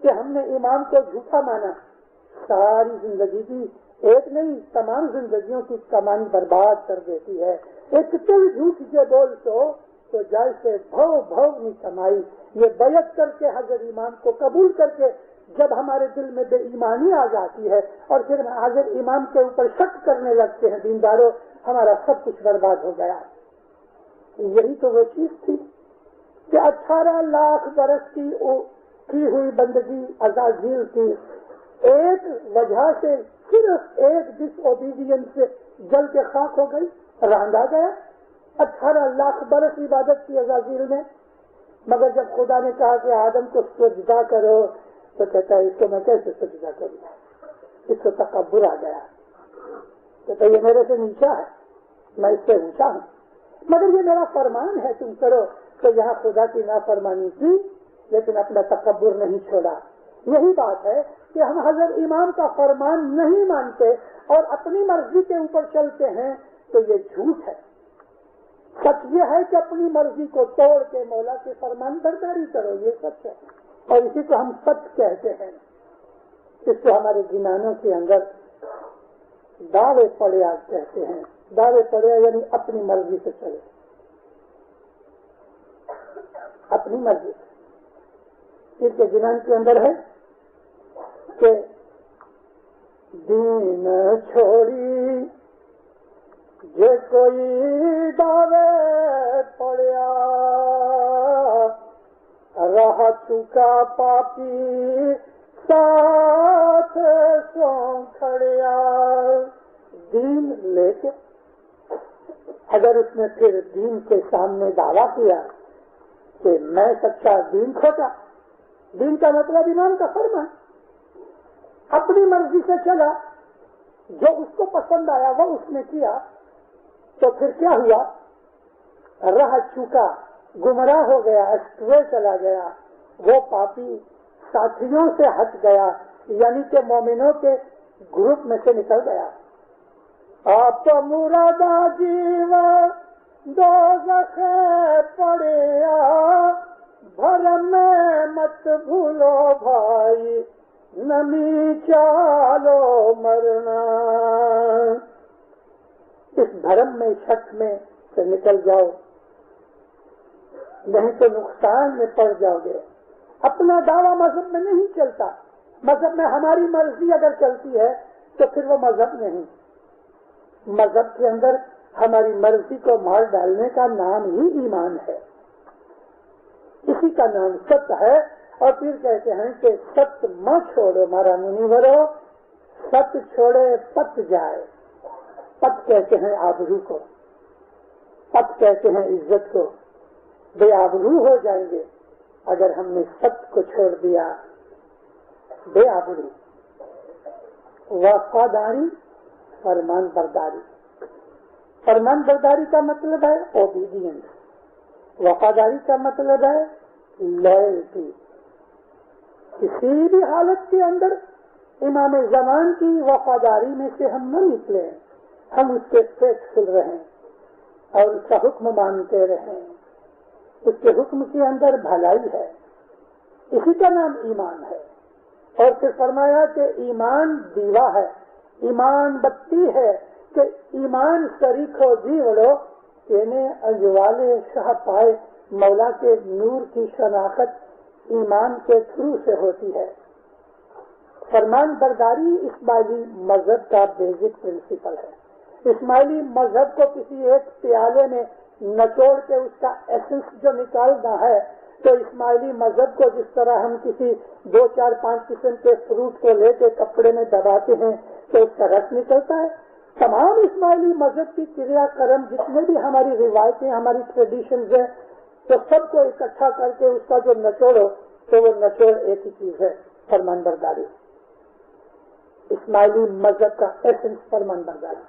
کہ ہم نے امام کو جھوٹا مانا ساری زندگی کی ایک نہیں تمام زندگیوں کی کمانی برباد کر دیتی ہے. ایک چل جھوٹ جو بول تو جیسے بھاؤ نہیں کمائی. یہ بیعت کر کے حضرت امام کو قبول کر کے جب ہمارے دل میں بے ایمانی آ جاتی ہے اور پھر حضرت امام کے اوپر شک کرنے لگتے ہیں دینداروں, ہمارا سب کچھ برباد ہو گیا. یہی تو وہ چیز تھی کہ 18 لاکھ برس کی ہوئی بندگی عزازیل کی ایک وجہ سے, صرف ایک ڈس اوبیڈینس سے جل کے خاک ہو گئی, راندا گیا. 18 لاکھ برس عبادت کی عزازیل نے, مگر جب خدا نے کہا کہ آدم کو سجدہ کرو تو کہتا ہے اس کو میں کیسے سجدہ کروں, اس کو تکبر آ گیا. کہتا ہے یہ میرے سے نیچا ہے, میں اس سے اونچا ہوں, مگر یہ میرا فرمان ہے تم کرو. تو یہاں خدا کی نافرمانی کی لیکن اپنا تکبر نہیں چھوڑا. یہی بات ہے کہ ہم حضرت امام کا فرمان نہیں مانتے اور اپنی مرضی کے اوپر چلتے ہیں تو یہ جھوٹ ہے. سچ یہ ہے کہ اپنی مرضی کو توڑ کے مولا کے فرمان برداری کرو, یہ سچ ہے. اور اسی کو ہم سچ کہتے ہیں. اس کو ہمارے گنانوں کے اندر دعوے پڑیا کہتے ہیں. دعوے پڑیا یعنی اپنی مرضی سے چلے, اپنی مرضی سے. اس کے گنان کے اندر ہے کہ دین چھوڑی جے کوئی دعوے پڑیا, راہ چکا پاپی ساتھ سو کھڑیا. دین لے کے اگر اس نے پھر دین کے سامنے دعویٰ کیا کہ میں سچا دین کھوٹا, دین کا مطلب امام کا فرمان, اپنی مرضی سے چلا, جو اس کو پسند آیا وہ اس نے کیا, تو پھر کیا ہوا؟ راہ چکا, گمراہ ہو گیا, اسٹرے چلا گیا, وہ پاپی ساتھیوں سے ہٹ گیا, یعنی کہ مومنوں کے گروپ میں سے نکل گیا. آپ مرادا جیوا دوزخ پڑیا, بھرم میں مت بھولو بھائی, نمی چالو مرنا. اس بھرم میں شک میں سے نکل جاؤ، نہیں تو نقصان میں پڑ جاؤ گے۔ اپنا دعویٰ مذہب میں نہیں چلتا، مذہب میں ہماری مرضی اگر چلتی ہے تو پھر وہ مذہب نہیں۔ مذہب کے اندر ہماری مرضی کو مار ڈالنے کا نام ہی ایمان ہے، اسی کا نام ست ہے۔ اور پھر کہتے ہیں کہ ست ماں چھوڑو مارا منیورو، ست چھوڑے پت جائے۔ پت کہتے ہیں آبرو کو، پت کہتے ہیں عزت کو۔ بے آبرو ہو جائیں گے اگر ہم نے ست کو چھوڑ دیا۔ بے آبرو، وفاداری، فرمان برداری۔ فرمان برداری کا مطلب ہے اوبیڈینس، وفاداری کا مطلب ہے لائلٹی۔ کسی بھی حالت کے اندر امام زمان کی وفاداری میں سے ہم نہ نکلیں، ہم اس کے فیتفل رہیں اور اس کا حکم مانتے رہیں۔ اس کے حکم کے اندر بھلائی ہے، اسی کا نام ایمان ہے۔ اور پھر فرمایا کہ ایمان دیوا ہے، ایمان بتی ہے، کہ ایمان شریکو جیولو کہنے اجوالے شاہ پائے۔ مولا کے نور کی شناخت ایمان کے تھرو سے ہوتی ہے۔ فرمان برداری اسماعیلی مذہب کا بیسک پرنسپل ہے۔ اسماعیلی مذہب کو کسی ایک پیالے میں نچوڑ کے اس کا ایسنس جو نکالنا ہے، تو اسماعیلی مذہب کو جس طرح ہم کسی 2 4 5 قسم کے فروٹ کو لے کے کپڑے میں دباتے ہیں تو اس کا رس نکلتا ہے، تمام اسماعیلی مذہب کی کریا کرم جتنے بھی ہماری روایتیں، ہماری ٹریڈیشنز ہیں، تو سب کو اکٹھا کر کے اس کا جو نچوڑ ہو تو وہ نچوڑ ایک ہی چیز ہے، فرمان برداری۔ اسماعیلی مذہب کا ایسنس فرمان برداری۔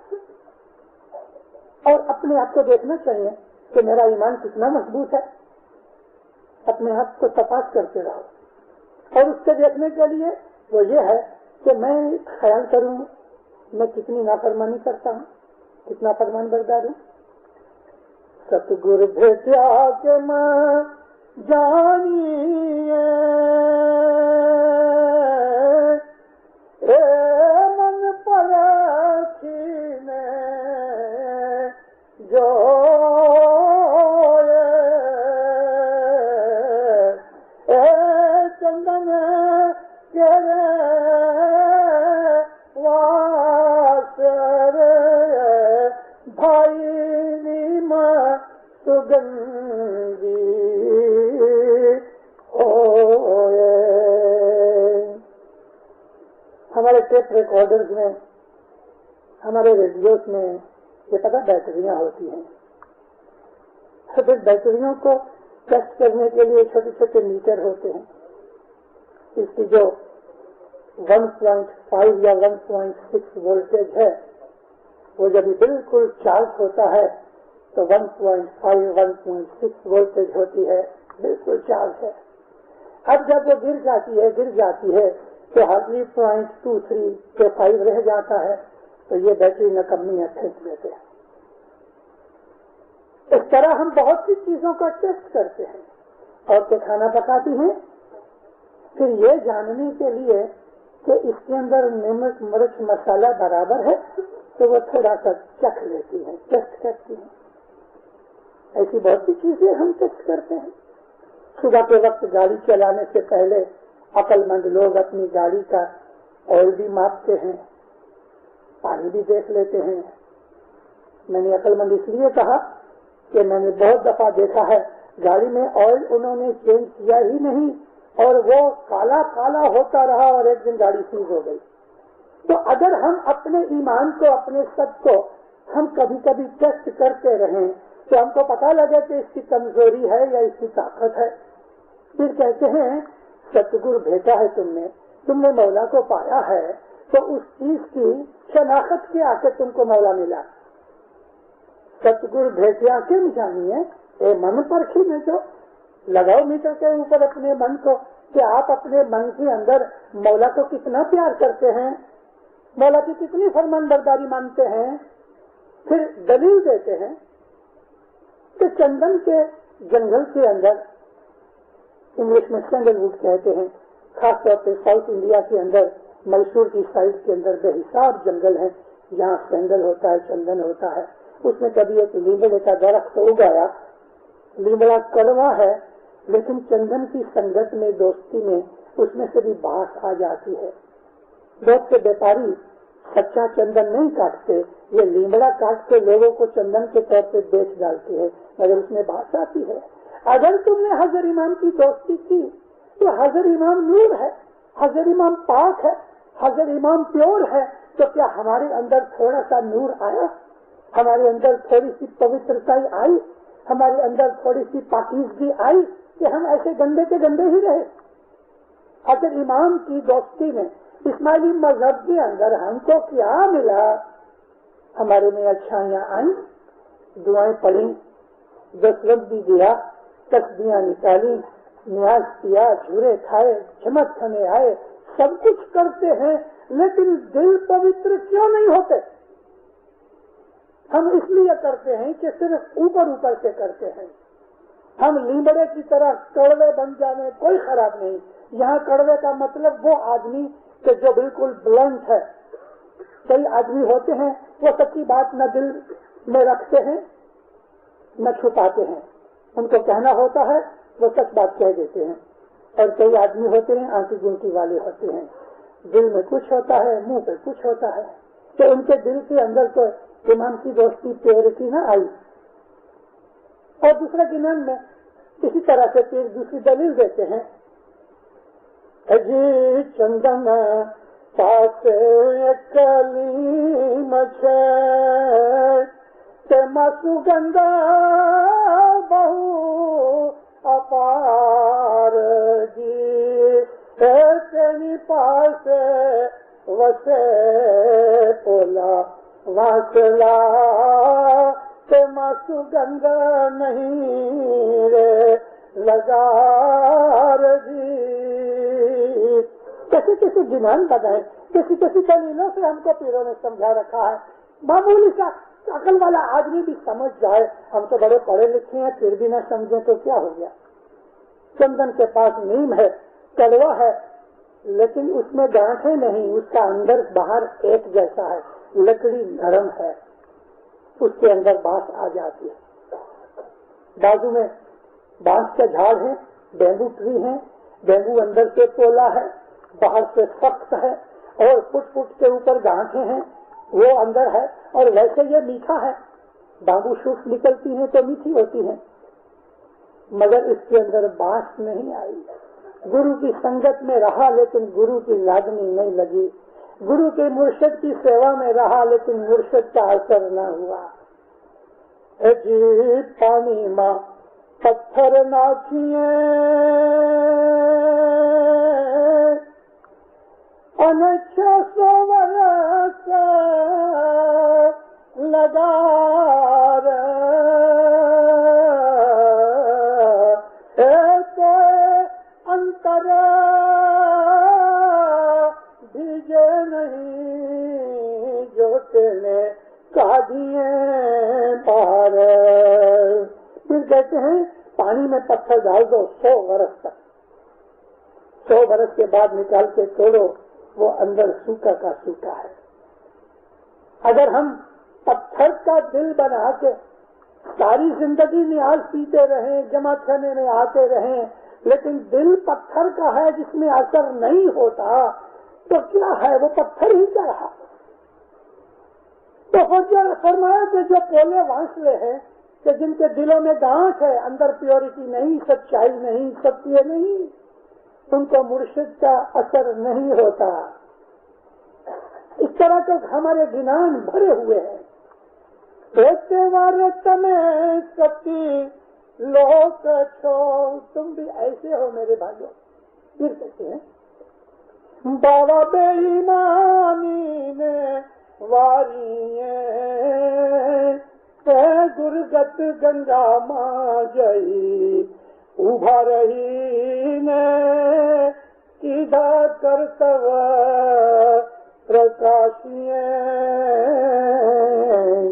اور اپنے آپ کو دیکھنا چاہیے کہ میرا ایمان کتنا مضبوط ہے، اپنے آپ کو تپاس کرتے رہو۔ اور اس سے دیکھنے کے لیے وہ یہ ہے کہ میں خیال کروں میں کتنی نافرمانی کرتا ہوں، کتنا فرمان بردار ہوں۔ ستگر بھیٹیا کے ماں جانیے اے من پرکھینے جو اے چندن کے واسر بھائی نیما سگندی ہوئے۔ ہمارے ٹیپ ریکارڈرز میں، ہمارے ریڈیوز میں یہ پتہ بیٹریاں ہوتی ہیں، پھر بیٹریوں کو ٹیسٹ کرنے کے لیے چھوٹے چھوٹے میٹر ہوتے ہیں۔ اس کی جو 1.5 یا 1.6 وولٹیج ہے وہ جب بالکل چارج ہوتا ہے تو 1.5 1.6 وولٹیج ہوتی ہے، بالکل چارج ہے۔ اب جب وہ گر جاتی ہے تو ہارڈلی 0.23 کے 5 رہ جاتا ہے، تو یہ بیٹری نکمیاں پھینک دیتے ہیں۔ اس طرح ہم بہت سی چیزوں کا ٹیسٹ کرتے ہیں۔ عورتیں کھانا پکاتی ہیں پھر یہ جاننے کے لیے کہ اس کے اندر نمک مرچ مسالہ برابر ہے تو وہ تھوڑا سا چکھ لیتی ہیں، ٹیسٹ کرتی ہیں۔ ایسی بہت سی چیزیں ہم ٹیسٹ کرتے ہیں۔ صبح کے وقت گاڑی چلانے سے پہلے عقل مند لوگ اپنی گاڑی کا آئل بھی ماپتے ہیں، پانی بھی دیکھ لیتے ہیں۔ میں نے عقل مند اس لیے کہا کہ میں نے بہت دفعہ دیکھا ہے گاڑی میں آئل انہوں نے چینج کیا ہی نہیں اور وہ کالا کالا ہوتا رہا اور ایک دن گاڑی سیز ہو گئی۔ تو اگر ہم اپنے ایمان کو، اپنے سب کو ہم کبھی کبھی ٹیسٹ کرتے رہیں تو ہم کو پتا لگے کہ اس کی کمزوری ہے یا اس کی طاقت ہے۔ پھر کہتے ہیں ستگر بھیجا ہے تم نے مولا کو پایا ہے تو اس چیز کی شناخت کے آ کے تم کو مولا ملا۔ ستگر بھیجا کے جانیے اے من پرکھی میں جو لگاؤ میٹر کے اوپر اپنے من کو کہ آپ اپنے من کے اندر مولا کو کتنا پیار کرتے ہیں، مولا کی کتنی فرمان برداری مانتے ہیں۔ پھر دلیل دیتے ہیں کہ چندن کے جنگل کے اندر، انگلش میں سینڈل ووڈ کہتے ہیں، خاص طور پہ ساؤتھ انڈیا کے اندر میسور کی سائڈ کے اندر بے حساب جنگل ہیں، جہاں سینڈل ہوتا ہے، چندن ہوتا ہے، اس میں کبھی ایک لیمڑے کا درخت اگایا، لیمڑا کڑوا ہے لیکن چندن کی سنگت میں، دوستی میں اس میں سے بھی بانس آ جاتی ہے۔ بہت سے بیپاری سچا چندن نہیں کاٹتے، یہ لیمڑا کاٹ کے لوگوں کو چندن کے طور پہ بیچ ڈالتے ہیں، مگر اس میں بانس آتی ہے۔ اگر تم نے حضرت امام کی دوستی کی تو حضرت امام نور ہے، حضرت امام پاک ہے، حضرت امام پیور ہے، تو کیا ہمارے اندر تھوڑا سا نور آیا؟ ہمارے اندر تھوڑی سی پوترتا آئی؟ ہمارے اندر تھوڑی سی پاکیزگی آئی کہ ہم ایسے گندے کے گندے ہی رہے؟ حضرت امام کی دوستی میں، اسماعیلی مذہب کے اندر ہم کو کیا ملا؟ ہمارے میں اچھائیاں آئیں، دعائیں پڑھیں، دستوت بھی دیا، تسبیحاں نکالی، نیاز کیا، جھورے کھائے، جھمک کھانے آئے، سب کچھ کرتے ہیں، لیکن دل پوتر کیوں نہیں ہوتے؟ ہم اس لیے کرتے ہیں کہ صرف اوپر اوپر سے کرتے ہیں۔ ہم لیمڑے کی طرح کڑوے بن جانے کوئی خراب نہیں۔ یہاں کڑوے کا مطلب وہ آدمی کہ جو بالکل بلنٹ ہے۔ کئی آدمی ہوتے ہیں وہ سچی بات نہ دل میں رکھتے ہیں نہ چھپاتے ہیں، ان کو کہنا ہوتا ہے وہ سچ بات کہہ دیتے ہیں۔ اور کئی آدمی ہوتے ہیں آنٹی گنٹی والے ہوتے ہیں، دل میں کچھ ہوتا ہے، منہ پہ کچھ ہوتا ہے، تو ان کے دل کے اندر تو امام کی دوستی پیورٹی نہ آئی۔ اور دوسرے گنان میں اسی طرح سے پھر دوسری دلیل دیتے ہیں، جی چندن پاس کلیم چھے مسو گندا بہو اپار جی تیری پاس وسے پولا واسلا تے مسو گندا نہیں رے لگار جی۔ کسی کسی جنان بنائے، کسی کسی دلیلوں سے ہم کو پیروں نے سمجھا رکھا ہے۔ معمولی سا عقل والا آدمی بھی سمجھ جائے، ہم تو بڑے پڑھے لکھے ہیں پھر بھی نہ سمجھیں تو کیا ہو گیا؟ چندن کے پاس نیم ہے، کڑوا ہے، لیکن اس میں گانٹھیں نہیں، اس کا اندر باہر ایک جیسا ہے، لکڑی نرم ہے، اس کے اندر بانس آ جاتی ہے۔ بازو میں بانس کا جھاڑ ہے، بیمبو ٹری ہے، بیمبو اندر سے پولا ہے، باہر سے سخت ہے، اور فٹ فٹ کے اوپر گانٹھیں ہیں، وہ اندر ہے، اور ویسے یہ میٹھا ہے۔ بامبو شوٹ نکلتی ہیں تو میٹھی ہوتی ہیں، مگر اس کے اندر بانس نہیں آئی۔ گرو کی سنگت میں رہا لیکن گرو کی لازمی نہیں لگی، گرو کے مرشد کی سیوا میں رہا لیکن مرشد کا اثر نہ ہوا۔ جی پانی ماں پتھر ناکھیے انچھا سو برس لگا تو انتر بھیجے نہیں جو تینے کہا دیے باہر۔ پھر کہتے ہیں پانی میں پتھر ڈال دو 100 برس تک، 100 برس کے بعد نکال کے توڑو، وہ اندر سوکھا کا سوکھا ہے۔ اگر ہم پتھر کا دل بنا کے ساری زندگی نیاز پیتے رہیں، جماعت خانے میں آتے رہیں، لیکن دل پتھر کا ہے جس میں اثر نہیں ہوتا، تو کیا ہے؟ وہ پتھر ہی کیا رہا؟ تو حضور فرمایا کہ جو پولے وانسلے ہیں کہ جن کے دلوں میں گانٹھ ہے، اندر پیورٹی نہیں، سچائی نہیں، ستیہ نہیں، ان کو مرشد کا اثر نہیں ہوتا۔ اس طرح کے ہمارے گنان بھرے ہوئے ہیں۔ تمہیں ستی لوک چھو، تم بھی ایسے ہو میرے بھائیوں۔ پھر کہتے ہیں بابا بے ایمانی نے واریے گرگت گنگا ماں جئی ابھا رہی نے سیدھا کرتو پرکاشیے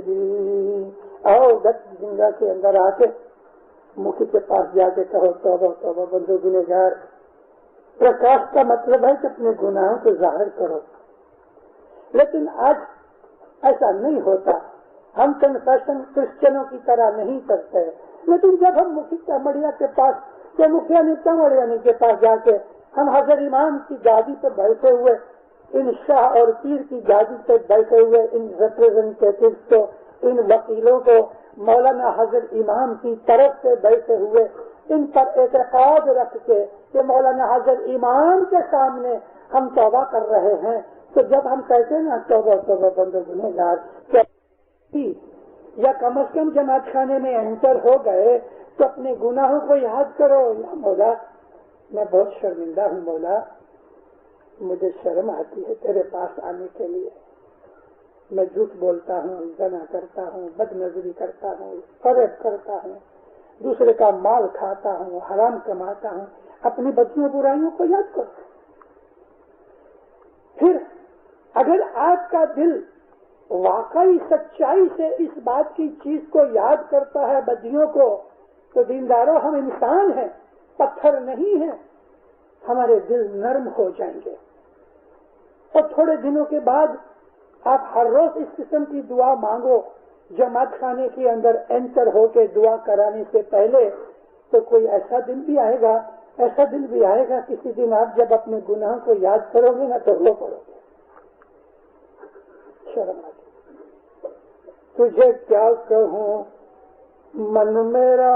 جی۔ آؤ گت گنگا کے اندر آ کے مکھی کے پاس جا کے کہو توبہ توبہ بندو گنہگار۔ پرکاش کا مطلب ہے کہ اپنے گناہوں کو ظاہر کرو، لیکن آج ایسا نہیں ہوتا. ہم کنفیشن کرسچنوں کی طرح نہیں کرتے. لیکن جب ہم مکھیا مڑیا کے پاس یا مکھیا نکا مڑیانی کے پاس جا کے ہم حضرت امام کی گادی پہ بیٹھے ہوئے ان شاہ اور پیر کی گادی پہ بیٹھے ہوئے ان ریپریزنٹیٹیوز کو, ان وکیلوں کو مولانا حضرت امام کی طرف سے بیٹھے ہوئے ان پر اعتقاد رکھ کے کہ مولانا حضرت امام کے سامنے ہم توبہ کر رہے ہیں, تو جب ہم کہتے ہیں نا توبہ توبہ بندو گنہگار یا کم از کم جماعت خانے میں انٹر ہو گئے تو اپنے گناہوں کو یاد کرو. یا مولا میں بہت شرمندہ ہوں, مولا مجھے شرم آتی ہے تیرے پاس آنے کے لیے. میں جھوٹ بولتا ہوں, زنا کرتا ہوں, بد نظری کرتا ہوں, فریب کرتا ہوں, دوسرے کا مال کھاتا ہوں, حرام کماتا ہوں. اپنی بدیوں برائیوں کو یاد کرو. پھر اگر آپ کا دل واقعی سچائی سے اس بات کی چیز کو یاد کرتا ہے, بدیوں کو, تو دینداروں ہم انسان ہیں, پتھر نہیں ہیں. ہمارے دل نرم ہو جائیں گے اور تھوڑے دنوں کے بعد آپ ہر روز اس قسم کی دعا مانگو جماعت خانے کے اندر انٹر ہو کے دعا کرانے سے پہلے, تو کوئی ایسا دن بھی آئے گا کسی دن آپ جب اپنے گناہوں کو یاد کرو گے نا تو رو پڑو گے, شرم آ گئی. تجھے کیا کہوں من میرا,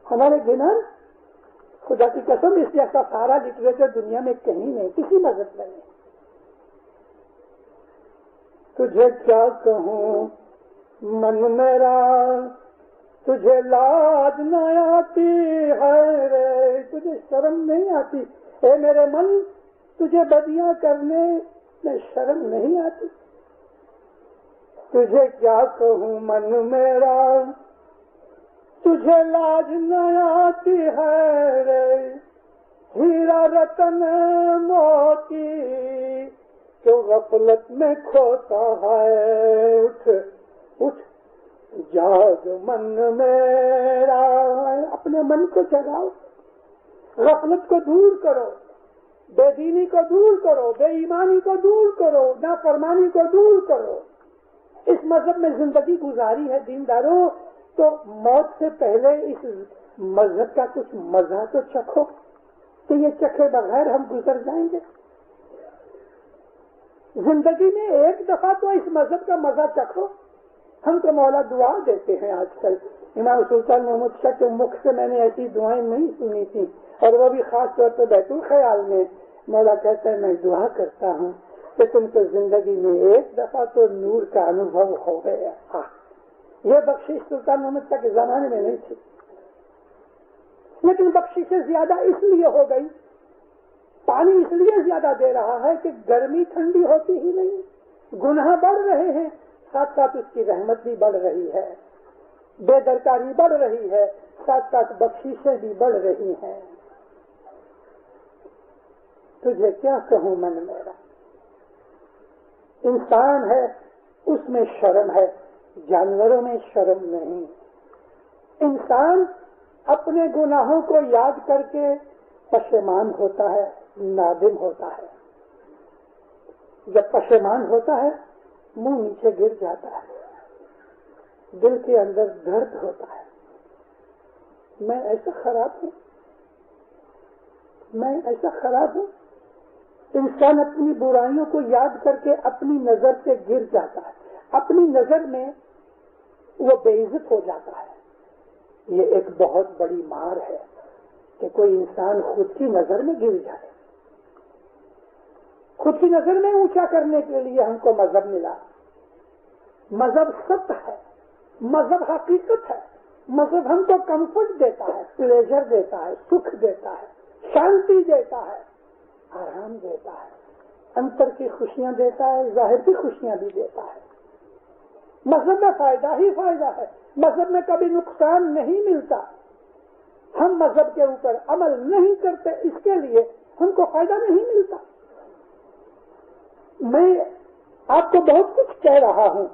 ہمارے گناہ خدا کی قسم اس جیسا سارا لٹریچر دنیا میں کہیں نہیں, کسی مذہب میں نہیں. تجھے کیا کہوں من میرا, تجھے لاج نہ آتی ہے رے, تجھے شرم نہیں آتی اے میرے من, تجھے بدیاں کرنے میں شرم نہیں آتی. تجھے کیا کہوں من میرا, تجھے لاج نہ آتی ہے رے, ہیرا رتن موتی کیوں غفلت میں کھوتا ہے. اٹھ اٹھ جاگ من میرا, اپنے من کو جگاؤ, غفلت کو دور کرو, بے دینی کو دور کرو, بے ایمانی کو دور کرو, نافرمانی کو دور کرو. اس مذہب میں زندگی گزاری ہے دینداروں, تو موت سے پہلے اس مذہب کا کچھ مزہ تو چکھو, کہ یہ چکھے بغیر ہم گزر جائیں گے. زندگی میں ایک دفعہ تو اس مذہب کا مزہ چکھو. ہم تو مولا دعا دیتے ہیں آج کل. امام سلطان محمد شاہ کے مکھ سے میں نے ایسی دعائیں نہیں سنی تھی, اور وہ بھی خاص طور پہ بیت الخیال میں. مولا کہتا ہے میں دعا کرتا ہوں کہ تم کو زندگی میں ایک دفعہ تو نور کا انوبھو ہو گیا. یہ بخشش سلطان محمد شاہ کے زمانے میں نہیں تھی, لیکن بخشش سے زیادہ اس لیے ہو گئی, پانی اس لیے زیادہ دے رہا ہے کہ گرمی ٹھنڈی ہوتی ہی نہیں, گناہ بڑھ رہے ہیں, ساتھ ساتھ اس کی رحمت بھی بڑھ رہی ہے, بے درکاری بڑھ رہی ہے, ساتھ ساتھ بخششیں بھی بڑھ رہی ہیں. تجھے کیا کہوں من میرا, انسان ہے اس میں شرم ہے, جانوروں میں شرم نہیں. انسان اپنے گناہوں کو یاد کر کے پشیمان ہوتا ہے, نادم ہوتا ہے. جب پشیمان ہوتا ہے منہ نیچے گر جاتا ہے, دل کے اندر درد ہوتا ہے, میں ایسا خراب ہوں, میں ایسا خراب ہوں. انسان اپنی برائیوں کو یاد کر کے اپنی نظر سے گر جاتا ہے, اپنی نظر میں وہ بے عزت ہو جاتا ہے. یہ ایک بہت بڑی مار ہے کہ کوئی انسان خود کی نظر میں گر جائے. خود کی نظر میں اونچا کرنے کے لیے ہم کو مذہب ملا. مذہب سچ ہے, مذہب حقیقت ہے. مذہب ہم کو کمفرٹ دیتا ہے, پلیجر دیتا ہے, سکھ دیتا ہے, شانتی دیتا ہے, آرام دیتا ہے, اندر کی خوشیاں دیتا ہے, ظاہر کی خوشیاں بھی دیتا ہے. مذہب میں فائدہ ہی فائدہ ہے, مذہب میں کبھی نقصان نہیں ملتا. ہم مذہب کے اوپر عمل نہیں کرتے, اس کے لیے ہم کو فائدہ نہیں ملتا. میں آپ کو بہت کچھ کہہ رہا ہوں,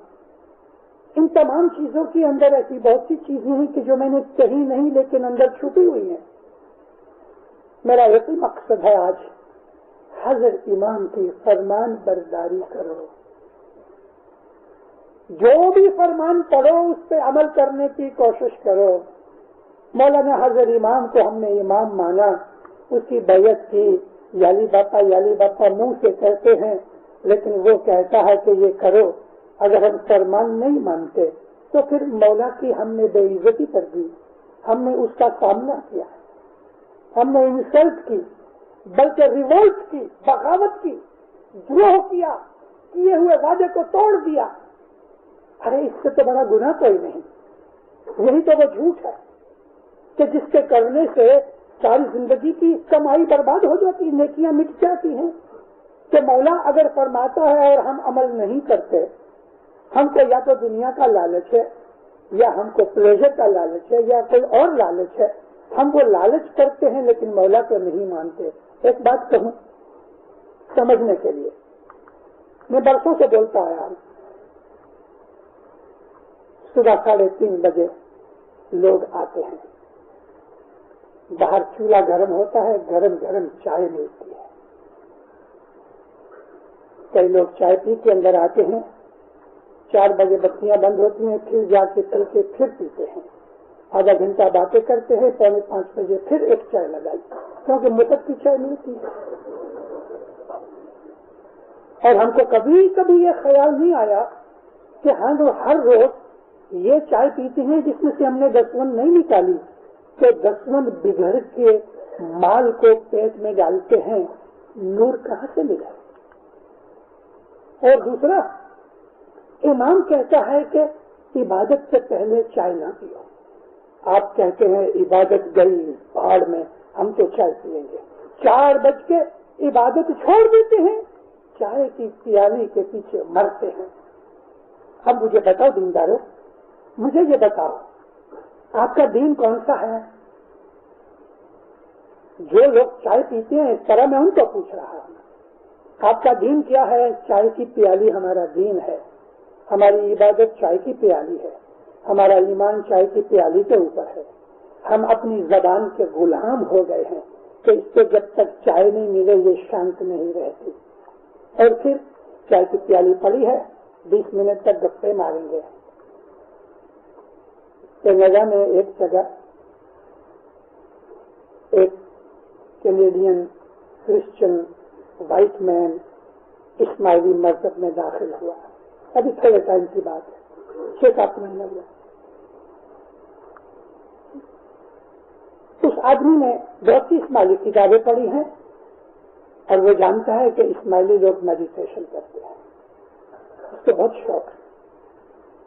ان تمام چیزوں کے اندر ایسی بہت سی چیزیں ہیں کہ جو میں نے کہی نہیں لیکن اندر چھپی ہوئی ہیں. میرا ایک ہی مقصد ہے آج حضرت امام کی فرمان برداری کرو، جو بھی فرمان پڑھو اس پہ عمل کرنے کی کوشش کرو۔ مولانا حضرت امام کو ہم نے امام مانا، اس کی بیعت کی، یالی باپا منہ سے کہتے ہیں، لیکن وہ کہتا ہے کہ یہ کرو۔ اگر ہم فرمان نہیں مانتے تو پھر مولا کی ہم نے بے عزتی کر دی، ہم نے اس کا سامنا کیا، ہم نے انسلٹ کی، بلکہ ریولٹ کی، بغاوت کی، دروہ کیا، کیے ہوئے وعدے کو توڑ دیا۔ ارے اس سے تو بڑا گناہ کوئی نہیں۔ یہی تو وہ جھوٹ ہے کہ جس کے کرنے سے ساری زندگی کی کمائی برباد ہو جاتی، نیکیاں مٹ جاتی ہیں، کہ مولا اگر فرماتا ہے اور ہم عمل نہیں کرتے، ہم کو یا تو دنیا کا لالچ ہے، یا ہم کو پلیزر کا لالچ ہے، یا کوئی اور لالچ ہے، ہم وہ لالچ کرتے ہیں لیکن مولا کو نہیں مانتے۔ ایک بات کہوں سمجھنے کے لیے، میں برسوں سے بولتا آیا ہوں، صبح 3:30 بجے لوگ آتے ہیں، باہر چولہا گرم ہوتا ہے، گرم گرم چائے ملتی ہے، کئی لوگ چائے پی کے اندر آتے ہیں، 4 بجے بتیاں بند ہوتی ہیں، پھر جا کے چل کے پھر پیتے ہیں، آدھا گھنٹہ باتیں کرتے ہیں، 4:45 بجے پھر ایک چائے لگائی، کیونکہ مفت کی چائے ملتی ہے۔ اور ہم کو کبھی کبھی یہ خیال نہیں آیا کہ ہم ہر روز یہ چائے پیتے ہیں جس میں سے ہم نے دسمن نہیں نکالی، کہ دسمن بگڑ کے مال کو پیٹ میں ڈالتے ہیں، نور کہاں سے ملا؟ اور دوسرا، امام کہتا ہے کہ عبادت سے پہلے چائے نہ پیو، آپ کہتے ہیں عبادت گئی پہاڑ میں، ہم تو چائے پیئیں گے، 4 بج کے عبادت چھوڑ دیتے ہیں، چائے کی پیالی کے پیچھے مرتے ہیں۔ اب مجھے بتاؤ دیندارو، مجھے یہ بتاؤ آپ کا دین کون سا ہے؟ جو لوگ چائے پیتے ہیں، اس طرح میں ان کو پوچھ رہا ہوں، آپ کا دین کیا ہے؟ چائے کی پیالی ہمارا دین ہے، ہماری عبادت چائے کی پیالی ہے، ہمارا ایمان چائے کی پیالی کے اوپر ہے۔ ہم اپنی زبان کے غلام ہو گئے ہیں کہ اس کو جب تک چائے نہیں ملے یہ شانت نہیں رہتی، اور پھر چائے کی پیالی پڑی ہے، 20 منٹ تک گپے ماریں گے۔ کینیڈا میں ایک جگہ ایک کینیڈین کرسچن وائٹ مین اسماعیلی مذہب میں داخل ہوا، ابھی تھوڑے ٹائم کی بات ہے، 6-7 مہینے ہوا۔ اس آدمی نے بہت سی اسماعیلی کتابیں پڑھی ہیں اور وہ جانتا ہے کہ اسماعیلی لوگ میڈیٹیشن کرتے ہیں، اس کو بہت شوق ہے۔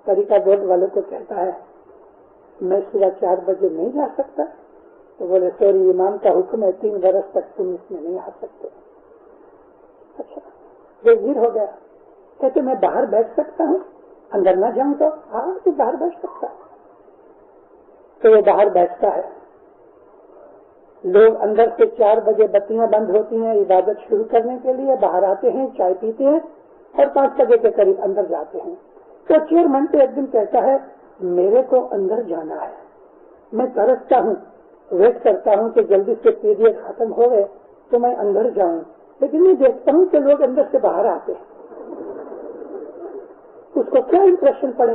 طریقہ بورڈ والوں کو کہتا ہے میں صبح 4 بجے نہیں جا سکتا، تو بولے سوری امام کا حکم ہے 3 برس تک تم اس میں نہیں آ سکتے۔ اچھا بے ہو گیا، کہتے میں باہر بیٹھ سکتا ہوں، اندر نہ جاؤں تو؟ ہاں تو باہر بیٹھ سکتا ہے۔ تو وہ باہر بیٹھتا ہے، لوگ اندر سے 4 بجے بتیاں بند ہوتی ہیں عبادت شروع کرنے کے لیے، باہر آتے ہیں، چائے پیتے ہیں اور 5 بجے کے قریب اندر جاتے ہیں۔ تو چیئرمین تو ایک دن کہتا ہے میرے کو اندر جانا ہے، میں ترستا ہوں، ویٹ کرتا ہوں کہ جلدی سے پیریڈ ختم ہو گئے تو میں اندر جاؤں، لیکن میں دیکھتا ہوں کہ لوگ اندر سے باہر آتے ہیں، اس کو کیا امپریشن پڑے؟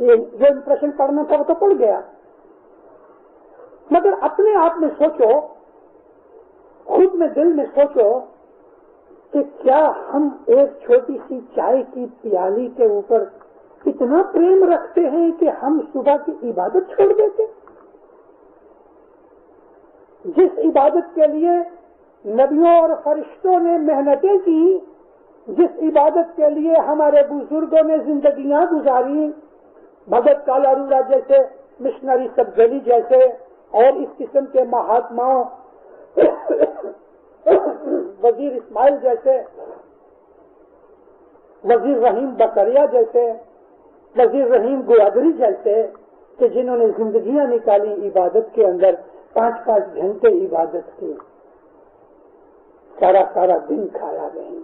یہ جو امپریشن پڑنا تھا وہ تو پڑ گیا، مگر اپنے آپ میں سوچو، خود میں دل میں سوچو کہ کیا ہم ایک چھوٹی سی چائے کی پیالی کے اوپر اتنا پریم رکھتے ہیں کہ ہم صبح کی عبادت چھوڑ دیتے؟ جس عبادت کے لیے نبیوں اور فرشتوں نے محنتیں کی، جس عبادت کے لیے ہمارے بزرگوں نے زندگیاں گزاری، بھگت کالاروڑا جیسے، مشنری سبزلی جیسے اور اس قسم کے مہاتماؤں، وزیر اسماعیل جیسے، وزیر رحیم بکریا جیسے، وزیر رحیم گوادری جیسے، کہ جنہوں نے زندگیاں نکالی عبادت کے اندر، 5-5 گھنٹے عبادت کی، سارا دن کھایا نہیں،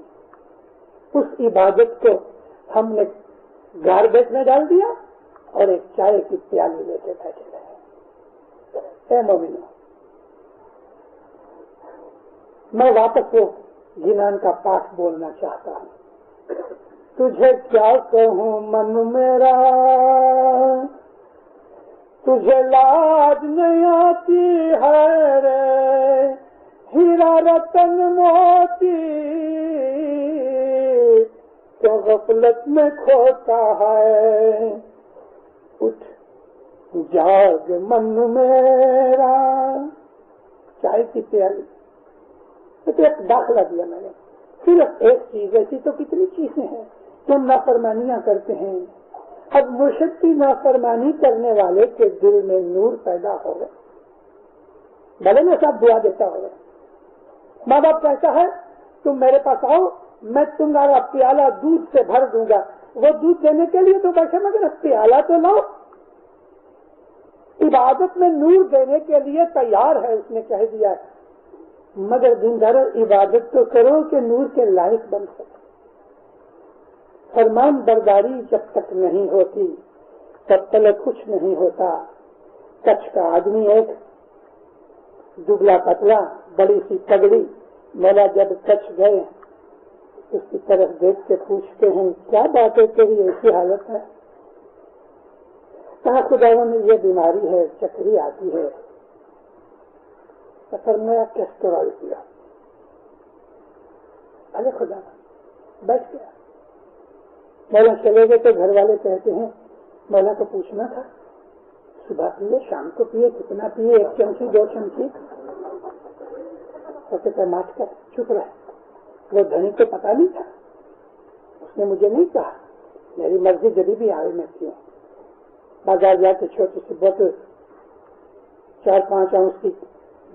اس عبادت کو ہم نے گاربیج میں ڈال دیا اور ایک چائے کی پیالی لے کے بیٹھے رہے۔ اے مومنو، میں واپس وہ گنان کا پاٹ بولنا چاہتا ہوں. تجھے کیا کہوں من میرا، تجھے لاج نہیں آتی ہے رے ہیرا رتن موتی، تو غفلت میں کھوتا ہے. اٹھ جاگ من میرا. چائے کی پیالی تو ایک داخلہ دیا میں نے. صرف ایک چیز، ایسی تو کتنی چیزیں ہیں جو نافرمانیاں کرتے ہیں. اب مرشد کی نافرمانی کرنے والے کے دل میں نور پیدا ہو گئے. بھلے میں سب دعا دیتا ہوگا. ماں باپ کہتا ہے تم میرے پاس آؤ، میں تمہارا پیالہ دودھ سے بھر دوں گا. وہ دودھ دینے کے لیے تو بیٹھے مگر پیالہ تو لاؤ. عبادت میں نور دینے کے لیے تیار ہے، اس نے کہہ دیا ہے، مگر دیندارو عبادت تو کرو کہ نور کے لائق بن سکے. فرمان برداری جب تک نہیں ہوتی تب تک کچھ نہیں ہوتا. کچھ کا آدمی ایک دبلا پتلا بڑی سی پگڑی، مولا جب کچھ گئے اس کی طرف دیکھ کے پوچھتے ہیں کیا بات ہے تیری ایسی حالت ہے؟ کہا خداوند نے یہ بیماری ہے، چکری آتی ہے. فرمایا کیسٹرول کیا. ارے خدا بیٹھ گیا. مولا چلے گئے تو گھر والے کہتے ہیں مولا کو پوچھنا تھا، صبح پیے شام کو پیے کتنا پیے، 1 چمچی 2 چمچی. کہتے مات کر چپ رہے. وہ دھنی کو پتا نہیں تھا، اس نے مجھے نہیں کہا، میری مرضی جبھی بھی آئے میں پیوں. بازار جا کے چھوٹی سی بوتل 4-5 اونس کی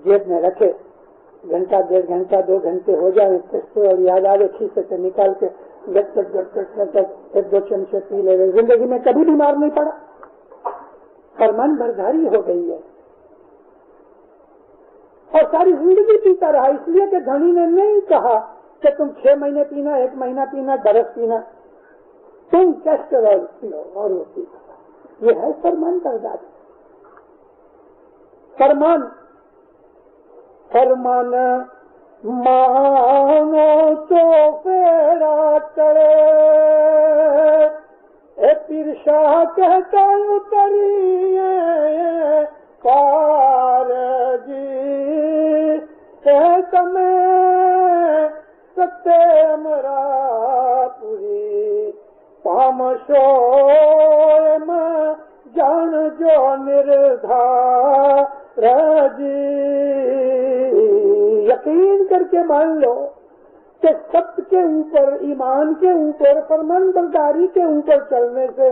جیب میں رکھے، گھنٹہ 1.5 گھنٹہ 2 گھنٹے ہو جائے اور یاد آ گئے کھیسے سے نکال کے گٹ گٹ 1-2 چمچے پی لے گئے. زندگی میں کبھی بیمار نہیں پڑا. فرمان برداری ہو گئی ہے اور ساری زندگی پیتا رہا، اس لیے کہ دھنی نے نہیں کہا کہ تم 6 مہینے پینا، 1 مہینہ پینا، برس پینا، تم کیسٹرول پیو اور وہ پیو. یہ ہے فرمان برداری. فرمان مانو تو پھیرا چڑھے، اے پیر شاہ کہتا اتریے پار جی، تمہیں ستے مرا پوری پام شوم جان جو نردھار جی. یقین کر کے مان لو کہ سب کے اوپر، ایمان کے اوپر، فرمان برداری کے اوپر چلنے سے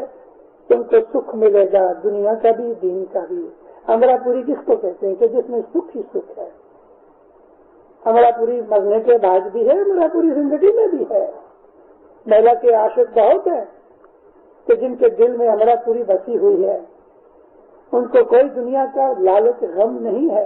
تم کو سکھ ملے گا، دنیا کا بھی دین کا بھی. امرا پوری کس کو کہتے ہیں کہ جس میں سکھ ہی سکھ ہے. امرا پوری مرنے کے بعد بھی ہے، امرا پوری زندگی میں بھی ہے. مولا کے عاشق بہت ہیں کہ جن کے دل میں امرا پوری بسی ہوئی ہے، ان کو کوئی دنیا کا لالچ غم نہیں ہے.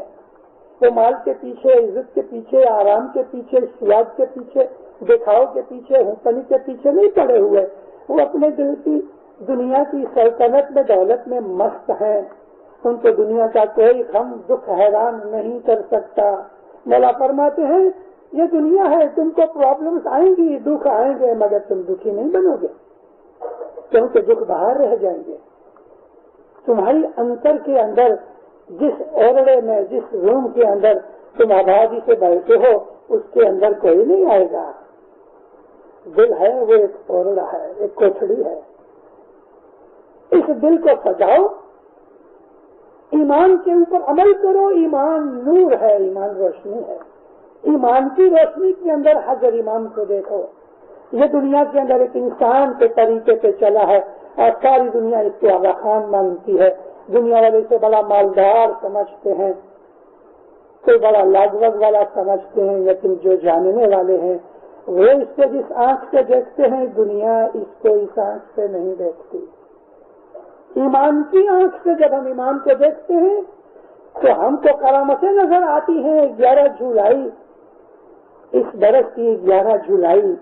وہ مال کے پیچھے، عزت کے پیچھے، آرام کے پیچھے، سواد کے پیچھے، دکھاؤ کے پیچھے، ہنسنی کے پیچھے نہیں پڑے ہوئے. وہ اپنے دل کی دنیا کی سلطنت میں، دولت میں مست ہیں. ان کو دنیا کا کوئی غم دکھ حیران نہیں کر سکتا. مولا فرماتے ہیں یہ دنیا ہے، تم کو پرابلمز آئیں گی، دکھ آئیں گے، مگر تم دکھی نہیں بنو گے، کیونکہ دکھ باہر رہ جائیں گے. تمہاری انتر کے اندر، جس اوڑے میں، جس روم کے اندر تم آبادی سے بیٹھے ہو، اس کے اندر کوئی نہیں آئے گا. دل ہے وہ ایک اوڑا ہے، ایک کوٹھڑی ہے. اس دل کو سجاؤ، ایمان کے اوپر عمل کرو. ایمان نور ہے، ایمان روشنی ہے. ایمان کی روشنی کے اندر حضرت امام کو دیکھو. یہ دنیا کے اندر ایک انسان کے طریقے پہ چلا ہے اور ساری دنیا اس کو آغا خان مانتی ہے. دنیا والے سے بڑا مالدار سمجھتے ہیں، کوئی بڑا لاجوز والا سمجھتے ہیں، لیکن جو جاننے والے ہیں وہ اس کو جس آنکھ سے دیکھتے ہیں، دنیا اس کو اس آنکھ سے نہیں دیکھتی. ایمان کی آنکھ سے جب ہم ایمان کو دیکھتے ہیں تو ہم کو کرامتیں نظر آتی ہیں. 11 جولائی اس برس کی 11 جولائی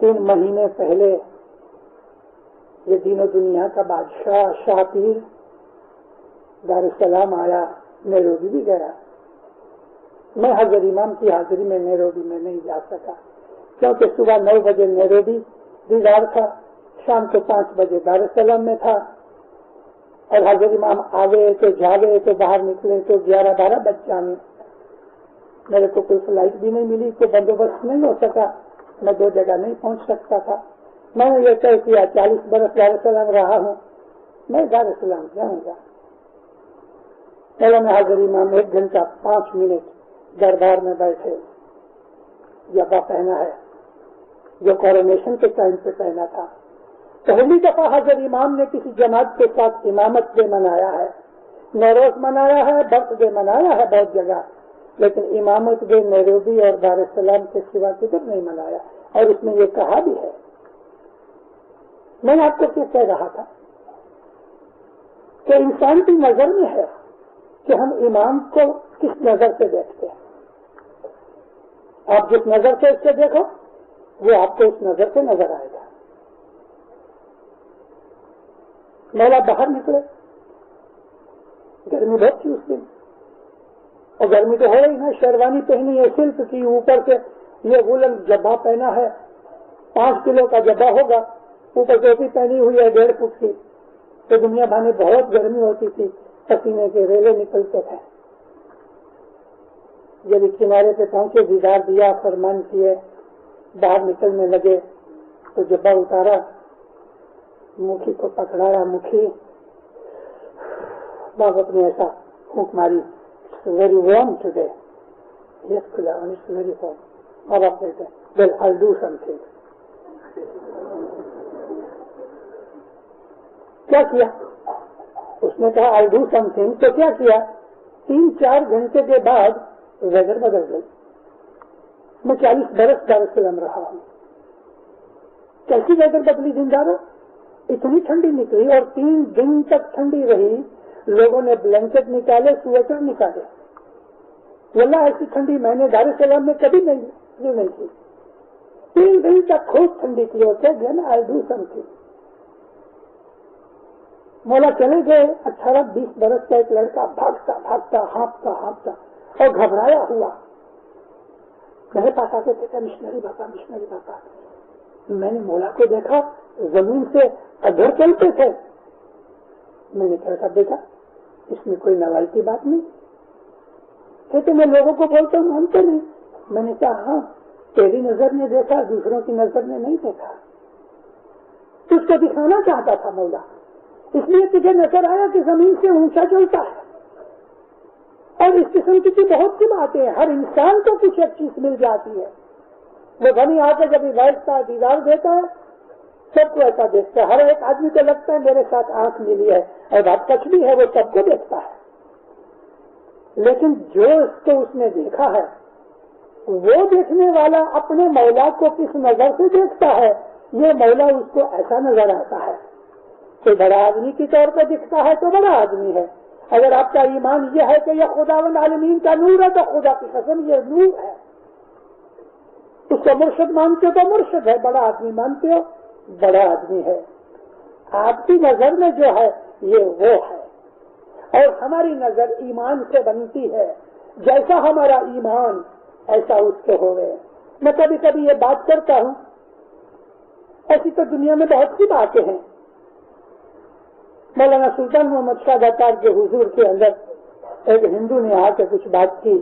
3 مہینے پہلے یہ دین و دنیا کا بادشاہ شاہ پیر دار السلام آیا، نیروبی بھی گیا. میں حضرت امام کی حاضری میں نیروبی میں نہیں جا سکا، کیونکہ صبح 9 بجے نیروبی دیدار تھا، شام کو 5 بجے دار السلام میں تھا، اور حضرت امام آگے تو جاگے تو باہر نکلے تو 11-12 بج جانے. میرے کو کوئی فلائٹ بھی نہیں ملی، کوئی بندوبست نہیں ہو سکا، میں 2 جگہ نہیں پہنچ سکتا تھا. میں نے یہ طے کیا 40 برس دار السلام رہا ہوں، میں دار السلام جاؤں گا. مولانا حضرت امام 1 گھنٹہ 5 منٹ دربار میں بیٹھے، جبا پہنا ہے جو کورونیشن کے ٹائم پہ پہنا تھا. پہلی دفعہ حضرت امام نے کسی جماعت کے ساتھ امامت ڈے منایا ہے، نوروز منایا ہے، برتھ ڈے منایا ہے بہت جگہ، لیکن امامت ڈے نیروبی اور دار السلام کے سوا کدھر نہیں منایا. اور اس میں یہ کہا بھی ہے، میں آپ کو کیا کہہ رہا تھا کہ انسان کی نظر میں ہے کہ ہم امام کو کس نظر سے دیکھتے ہیں. آپ جس نظر سے اس سے دیکھو وہ آپ کو اس نظر سے نظر آئے گا. مولا باہر نکلے، گرمی بہت تھی اس دن، اور گرمی تو ہے ہی نا. شیروانی پہنی ہے سلک کی، اوپر سے یہ وولن جبا پہنا ہے، 5 کلو کا جبا ہوگا، اوپر ٹوپی پہنی ہوئی ہے 1.5 فٹ کی. تو دنیا بھر میں بہت گرمی ہوتی تھی، پسینے کے ریلے نکلتے تھے. جب کنارے پہ پہنچے، دیدار دیا، فرمان کیے، باہر نکلنے لگے تو جبا اتارا، مکھی کو پکڑایا. مکھی باپ نے ایسا پھونک ماری، ویری وارم ٹوڈے. یس خدا ویری وارم. اب آپ کہتے ہیں well I do something. کیا کیا اس نے کہا آئی ڈو سم تھنگ. تو کیا کیا؟ 3-4 گھنٹے کے بعد ویدر بدل گئی. میں 40 برس دار السلام رہا ہوں. کیسی ویدر بدلی زنداروں؟ اتنی ٹھنڈی نکلی اور 3 دن تک ٹھنڈی رہی. لوگوں نے بلینکٹ نکالے، سویٹر نکالے. واللہ ایسی ٹھنڈی میں نے دار السلام میں کبھی نہیں کی. 3 دن تک خوب ٹھنڈی کی ہوتے گیا نا آئی ڈو سم تھنگ. مولا چلے گئے. 18-20 برس کا ایک لڑکا بھاگتا بھاگتا ہانپتا اور گھبرایا ہوا میرے پاس آتے تھے. مشنری بابا مشنری بابا. میں نے مولا کو دیکھا زمین سے ادھر چلتے تھے. میں نے کہا بیٹا اس میں کوئی نوائی کی بات نہیں. کہتے میں لوگوں کو بولتا ہوں ہم تو نہیں. میں نے کہا ہاں تیری نظر نے دیکھا، دوسروں کی نظر نے نہیں دیکھا. اس کو دکھانا چاہتا تھا مولا، اس لیے تجھے نظر آیا کہ زمین سے اونچا چلتا ہے. اور اس قسم کی بہت سی باتیں ہیں. ہر انسان کو کچھ ایک چیز مل جاتی ہے. وہ غنی آ کے جب بیٹھتا ہے دیدار دیتا ہے سب کو ایسا دیکھتا ہے. ہر ایک آدمی کو لگتا ہے میرے ساتھ آنکھ ملی ہے، اور بات سچ بھی ہے، وہ سب کو دیکھتا ہے. لیکن جو اس کو اس نے دیکھا ہے وہ دیکھنے والا اپنے مولا کو کس نظر سے دیکھتا ہے، یہ مولا اس کو ایسا نظر آتا ہے. کوئی بڑا آدمی کے طور پر دکھتا ہے تو بڑا آدمی ہے. اگر آپ کا ایمان یہ ہے کہ یہ خداوند عالمین کا نور ہے تو خدا کی قسم یہ نور ہے. اس کو مرشد مانتے ہو تو مرشد ہے، بڑا آدمی مانتے ہو بڑا آدمی ہے. آپ کی نظر میں جو ہے یہ وہ ہے. اور ہماری نظر ایمان سے بنتی ہے. جیسا ہمارا ایمان ایسا اس کے ہوئے. میں کبھی کبھی یہ بات کرتا ہوں، ایسی تو دنیا میں بہت سی باتیں ہیں. مولانا سلطان محمد شاہ داتار کے حضور کے اندر ایک ہندو نے آ کے کچھ بات کی،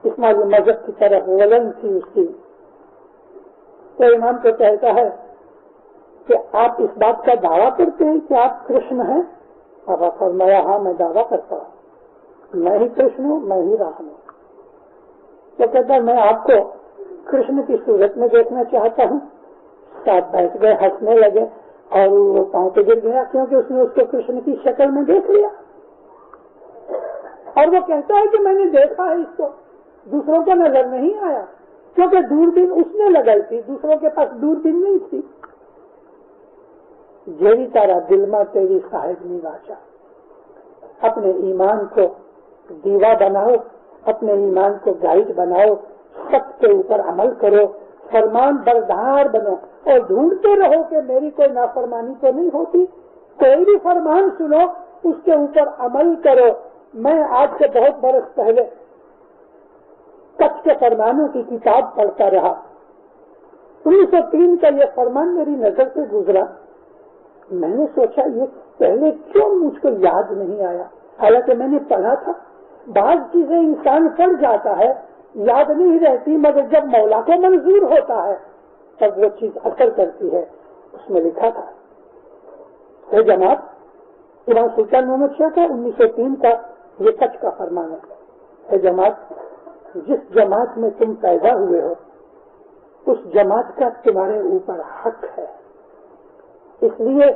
اسماعیلی مذہب کی طرف ولن تھی اس کی. تو امام کو کہتا ہے کہ آپ اس بات کا دعویٰ کرتے ہیں کہ آپ کرشن ہیں؟ آپ فرمایا ہاں میں دعویٰ کرتا ہوں، میں ہی کرشن ہوں، میں ہی رام ہوں. تو کہتا ہے میں آپ کو کرشن کی صورت میں دیکھنا چاہتا ہوں. ساتھ بیٹھ گئے، ہنسنے لگے اور وہ پاؤں پہ گر گیا کیونکہ اس نے اس کو کرشن کی شکل میں دیکھ لیا. اور وہ کہتا ہے کہ میں نے دیکھا ہے اس کو، دوسروں کو نظر نہیں آیا کیونکہ دوربین اس نے لگائی تھی، دوسروں کے پاس دوربین نہیں تھی. جیری تارا دل میں تیری صاحب نہیں واچا. اپنے ایمان کو دیوا بناؤ، اپنے ایمان کو گائیڈ بناؤ، سب کے اوپر عمل کرو، فرمان بردار بنو اور ڈھونڈتے رہو کہ میری کوئی نافرمانی تو نہیں ہوتی. کوئی بھی فرمان سنو اس کے اوپر عمل کرو. میں آج سے بہت برس پہلے کچھ کے فرمانوں کی کتاب پڑھتا رہا. 1903 کا یہ فرمان میری نظر سے گزرا. میں نے سوچا یہ پہلے کیوں مجھ کو یاد نہیں آیا، حالانکہ میں نے پڑھا تھا. بعض چیزیں انسان پڑھ جاتا ہے یاد نہیں رہتی، مگر جب مولا کو منظور ہوتا ہے تب وہ چیز اثر کرتی ہے. اس میں لکھا تھا، اے جماعت، امام سلطان محمد شاہ کا 1903 کا یہ کچھ کا فرمان ہے. اے جماعت، جس جماعت میں تم پیدا ہوئے ہو اس جماعت کا تمہارے اوپر حق ہے، اس لیے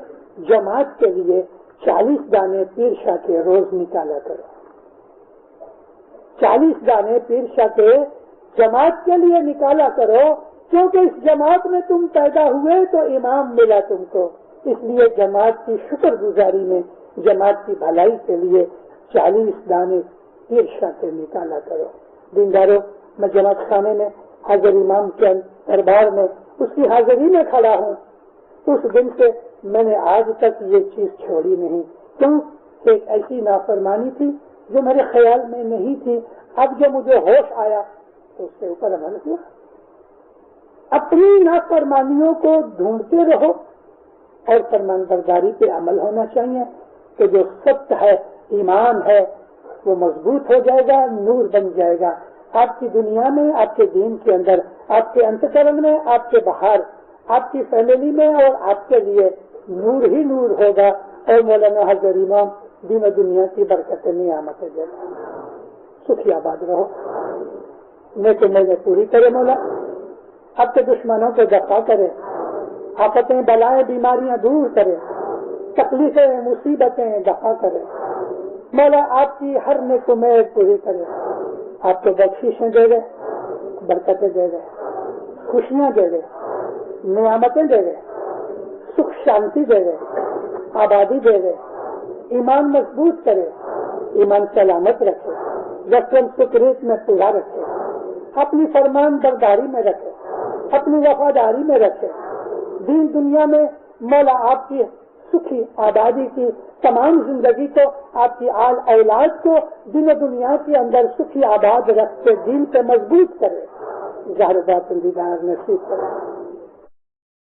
جماعت کے لیے 40 دانے پیر شاہ کے روز نکالا کرو. 40 دانے پیر شاہ کے جماعت کے لیے نکالا کرو، کیونکہ اس جماعت میں تم پیدا ہوئے تو امام ملا تم کو. اس لیے جماعت کی شکر گزاری میں، جماعت کی بھلائی کے لیے 40 دانے پیر شاہ کے نکالا کرو. دینداروں، میں جماعت خانے میں حاضر امام کے دربار میں اس کی حاضری میں کھڑا ہوں. اس دن سے میں نے آج تک یہ چیز چھوڑی نہیں، کیوں کہ ایک ایسی نافرمانی تھی جو میرے خیال میں نہیں تھی. اب جو مجھے ہوش آیا تو اس کے اوپر عمل کیا. اپنی نافرمانیوں کو ڈھونڈتے رہو اور فرمان برداری پہ عمل ہونا چاہیے. تو جو سچ ہے، ایمان ہے، وہ مضبوط ہو جائے گا، نور بن جائے گا آپ کی دنیا میں، آپ کے دین کے اندر، آپ کے انتکرن میں، آپ کے باہر، آپ کی فیملی میں، اور آپ کے لیے نور ہی نور ہوگا. اور مولانا حضرت امام دین و دنیا کی برکت نعمت دے. سکھی آباد رہو، نیک میرے پوری کرے مولا، اب کے دشمنوں کو دفاع کرے، آفتیں بلائیں بیماریاں دور کرے، تکلیفیں مصیبتیں دفاع کرے. مولا آپ کی ہر نیک امید پوری کرے، آپ کو بخششیں دے دے، برکتیں دے دے، خوشیاں دے دے، نعمتیں دے دے، سکھ شانتی دے دے، آبادی دے دے، ایمان مضبوط کرے، ایمان سلامت رکھے، یقین سکریت میں پورا رکھے، اپنی فرمان برداری میں رکھے، اپنی وفاداری میں رکھے. دین دنیا میں مولا آپ کی سکھی آبادی کی تمام زندگی کو، آپ کی آل اولاد کو دین و دنیا کے اندر سکھی آباد رکھ کے دین پہ مضبوط کرے. ظاہر بات دیدار نصیب کرے.